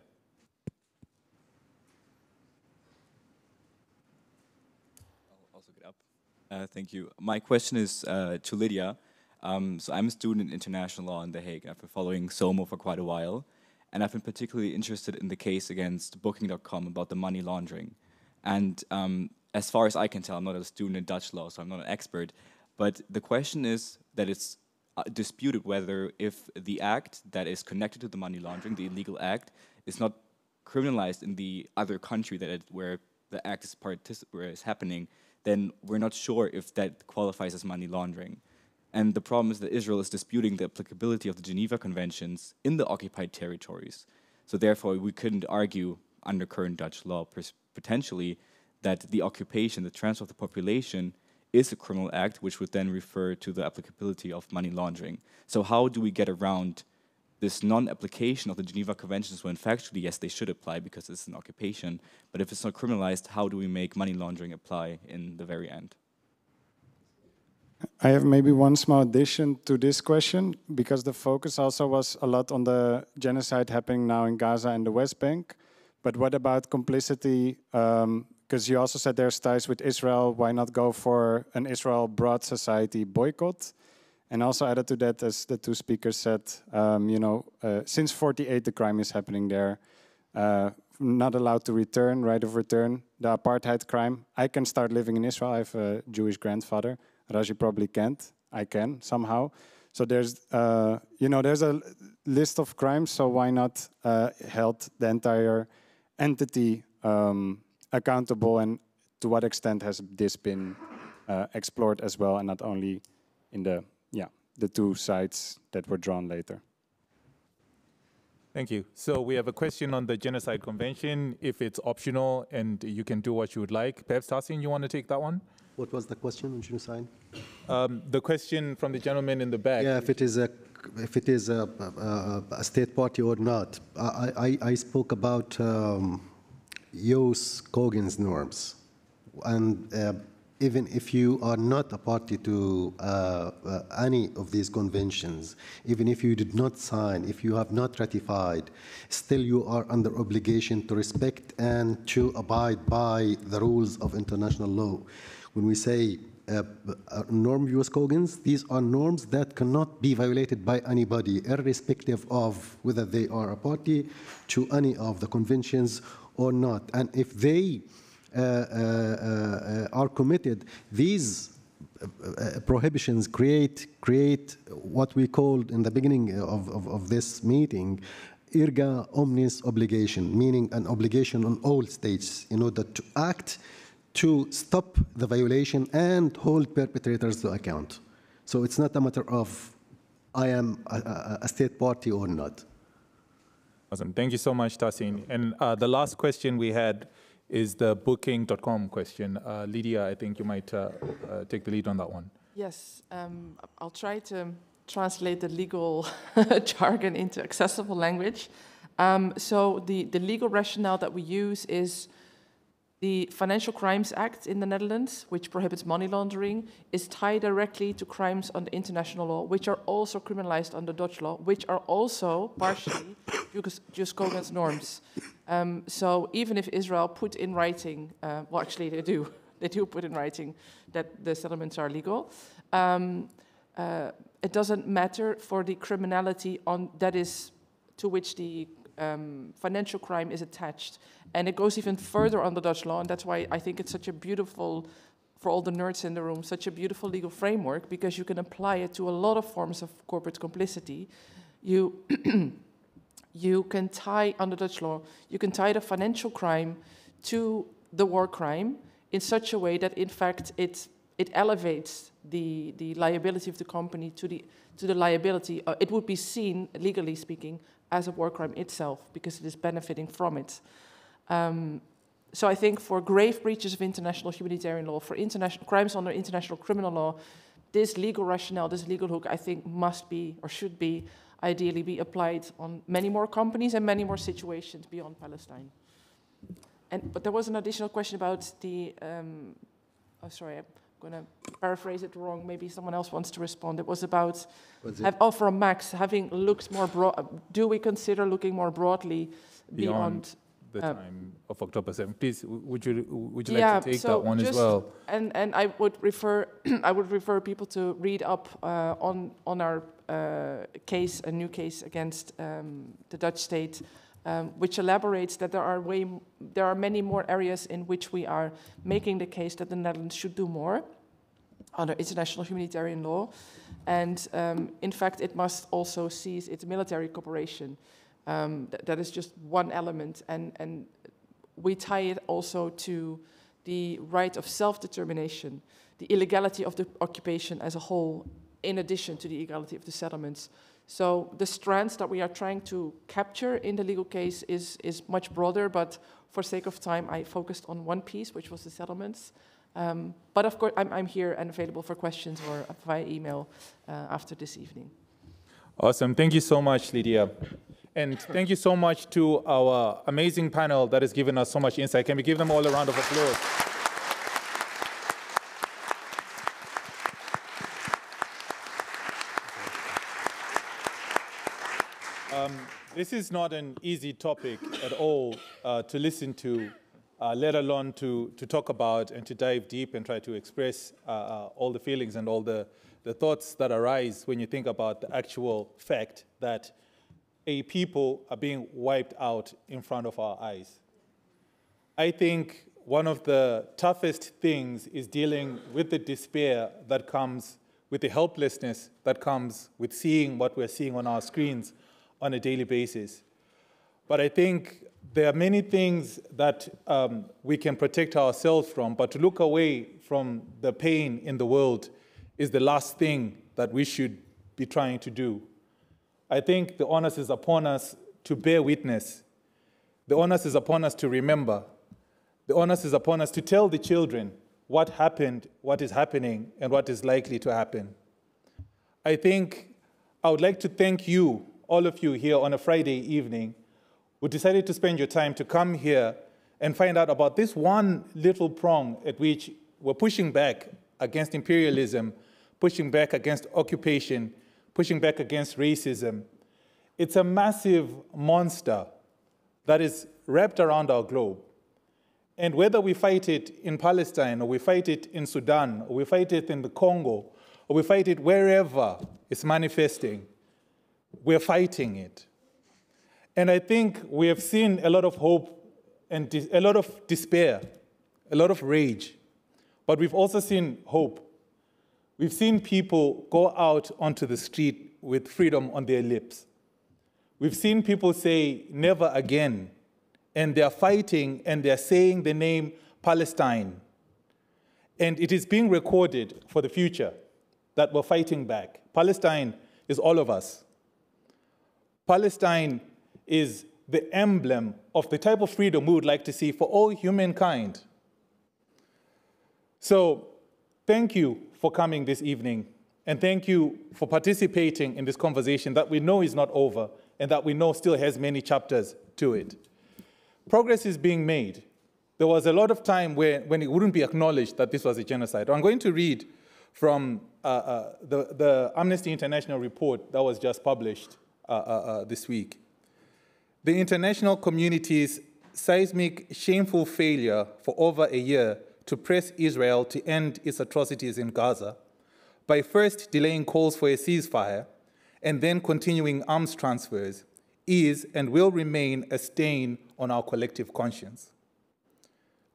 I'll also get up. Thank you. My question is to Lydia. So I'm a student in international law in The Hague. I've been following SOMO for quite a while, and I've been particularly interested in the case against Booking.com about the money laundering. And as far as I can tell, I'm not a student in Dutch law, so I'm not an expert, but the question is that it's disputed whether if the act that is connected to the money laundering, the illegal act, is not criminalized in the other country where the act is happening, then we're not sure if that qualifies as money laundering. And the problem is that Israel is disputing the applicability of the Geneva Conventions in the occupied territories. So therefore, we couldn't argue under current Dutch law potentially that the occupation, the transfer of the population, is a criminal act, which would then refer to the applicability of money laundering. So how do we get around this non-application of the Geneva Conventions when factually, yes, they should apply because it's an occupation, but if it's not criminalized, how do we make money laundering apply in the very end? I have maybe one small addition to this question, because the focus also was a lot on the genocide happening now in Gaza and the West Bank. But what about complicity? Because you also said there's ties with Israel. Why not go for an Israel broad society boycott? And also added to that, as the two speakers said, since 48 the crime is happening there. Not allowed to return, right of return, the apartheid crime. I can start living in Israel. I have a Jewish grandfather. Raji probably can't. I can somehow. So there's a list of crimes. So why not hold the entire entity accountable, and to what extent has this been explored as well, and not only in the two sides that were drawn later? Thank you. So we have a question on the Genocide Convention, if it's optional and you can do what you would like. Perhaps Tassin, you want to take that one? What was the question on genocide? The question from the gentleman in the back. Yeah, if it is a state party or not. I spoke about Jos Kogan's norms, and even if you are not a party to any of these conventions, even if you did not sign, if you have not ratified, still you are under obligation to respect and to abide by the rules of international law. When we say norm Jos Kogan's, these are norms that cannot be violated by anybody, irrespective of whether they are a party to any of the conventions or not. And if they are committed, these prohibitions create what we called in the beginning of this meeting erga omnes obligation, meaning an obligation on all states in order to act to stop the violation and hold perpetrators to account. So it's not a matter of I am a state party or not. Awesome. Thank you so much, Tassin. And the last question we had is the Booking.com question. Lydia, I think you might take the lead on that one. Yes, I'll try to translate the legal jargon into accessible language. So the legal rationale that we use is the Financial Crimes Act in the Netherlands, which prohibits money laundering, is tied directly to crimes under international law, which are also criminalized under Dutch law, which are also partially jus cogens norms. So even if Israel put in writing, well, actually they do put in writing that the settlements are legal, it doesn't matter for the criminality that is to which the financial crime is attached. And it goes even further under Dutch law, and that's why I think it's such a beautiful, for all the nerds in the room, such a beautiful legal framework, because you can apply it to a lot of forms of corporate complicity. You can tie, under Dutch law, you can tie the financial crime to the war crime in such a way that, in fact, it elevates the liability of the company to the liability. It would be seen, legally speaking, as a war crime itself, because it is benefiting from it. So I think for grave breaches of international humanitarian law, for international crimes under international criminal law, this legal rationale, this legal hook, I think must be, or should be, ideally be applied on many more companies and many more situations beyond Palestine. But there was an additional question about the, oh sorry, I'm going to paraphrase it wrong, maybe someone else wants to respond. It was about, from Max, having looked more broad, do we consider looking more broadly beyond the time of October 7th? Please, would you like to take that one as well? And I would refer people to read up on our case, a new case against the Dutch state, which elaborates that there are many more areas in which we are making the case that the Netherlands should do more under international humanitarian law, and in fact it must also cease its military cooperation. That is just one element, and we tie it also to the right of self-determination, the illegality of the occupation as a whole, in addition to the illegality of the settlements. So the strands that we are trying to capture in the legal case is much broader, but for sake of time, I focused on one piece, which was the settlements. But of course, I'm here and available for questions or via email after this evening. Awesome. Thank you so much, Lydia. And thank you so much to our amazing panel that has given us so much insight. Can we give them all a round of applause? This is not an easy topic at all to listen to, let alone to talk about and to dive deep and try to express all the feelings and all the thoughts that arise when you think about the actual fact that a people are being wiped out in front of our eyes. I think one of the toughest things is dealing with the despair that comes with the helplessness that comes with seeing what we're seeing on our screens on a daily basis. But I think there are many things that we can protect ourselves from, but to look away from the pain in the world is the last thing that we should be trying to do. I think the onus is upon us to bear witness. The onus is upon us to remember. The onus is upon us to tell the children what happened, what is happening, and what is likely to happen. I think I would like to thank you, all of you here on a Friday evening, who decided to spend your time to come here and find out about this one little prong at which we're pushing back against imperialism, pushing back against occupation, pushing back against racism. It's a massive monster that is wrapped around our globe. And whether we fight it in Palestine, or we fight it in Sudan, or we fight it in the Congo, or we fight it wherever it's manifesting, we're fighting it. And I think we have seen a lot of hope and a lot of despair, a lot of rage, but we've also seen hope. We've seen people go out onto the street with freedom on their lips. We've seen people say, never again. And they're fighting and they're saying the name Palestine. And it is being recorded for the future that we're fighting back. Palestine is all of us. Palestine is the emblem of the type of freedom we would like to see for all humankind. So, thank you for coming this evening, and thank you for participating in this conversation that we know is not over and that we know still has many chapters to it. Progress is being made. There was a lot of time when it wouldn't be acknowledged that this was a genocide. I'm going to read from the Amnesty International report that was just published this week. The international community's seismic, shameful failure for over a year to press Israel to end its atrocities in Gaza by first delaying calls for a ceasefire and then continuing arms transfers is and will remain a stain on our collective conscience.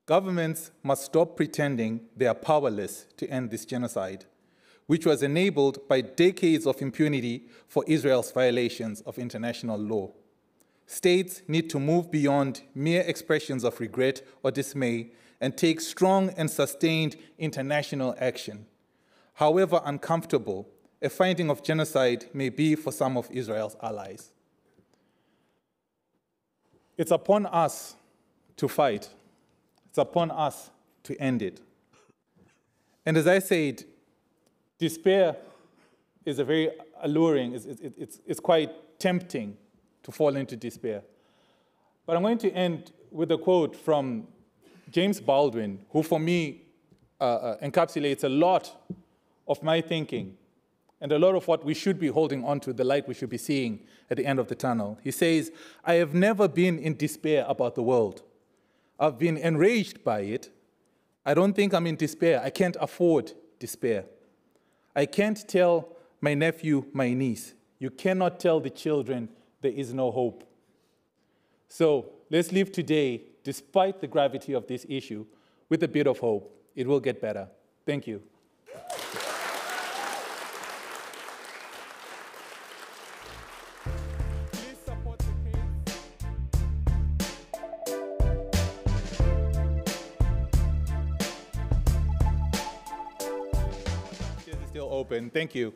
Governments must stop pretending they are powerless to end this genocide, which was enabled by decades of impunity for Israel's violations of international law. States need to move beyond mere expressions of regret or dismay and take strong and sustained international action. However uncomfortable a finding of genocide may be for some of Israel's allies. It's upon us to fight. It's upon us to end it. And as I said, despair is a very alluring, it's quite tempting to fall into despair. But I'm going to end with a quote from James Baldwin, who for me encapsulates a lot of my thinking and a lot of what we should be holding on to, the light we should be seeing at the end of the tunnel. He says, "I have never been in despair about the world. I've been enraged by it. I don't think I'm in despair. I can't afford despair. I can't tell my nephew, my niece, you cannot tell the children there is no hope." So let's live today, despite the gravity of this issue, with a bit of hope. It will get better. Thank you. Still open. Thank you.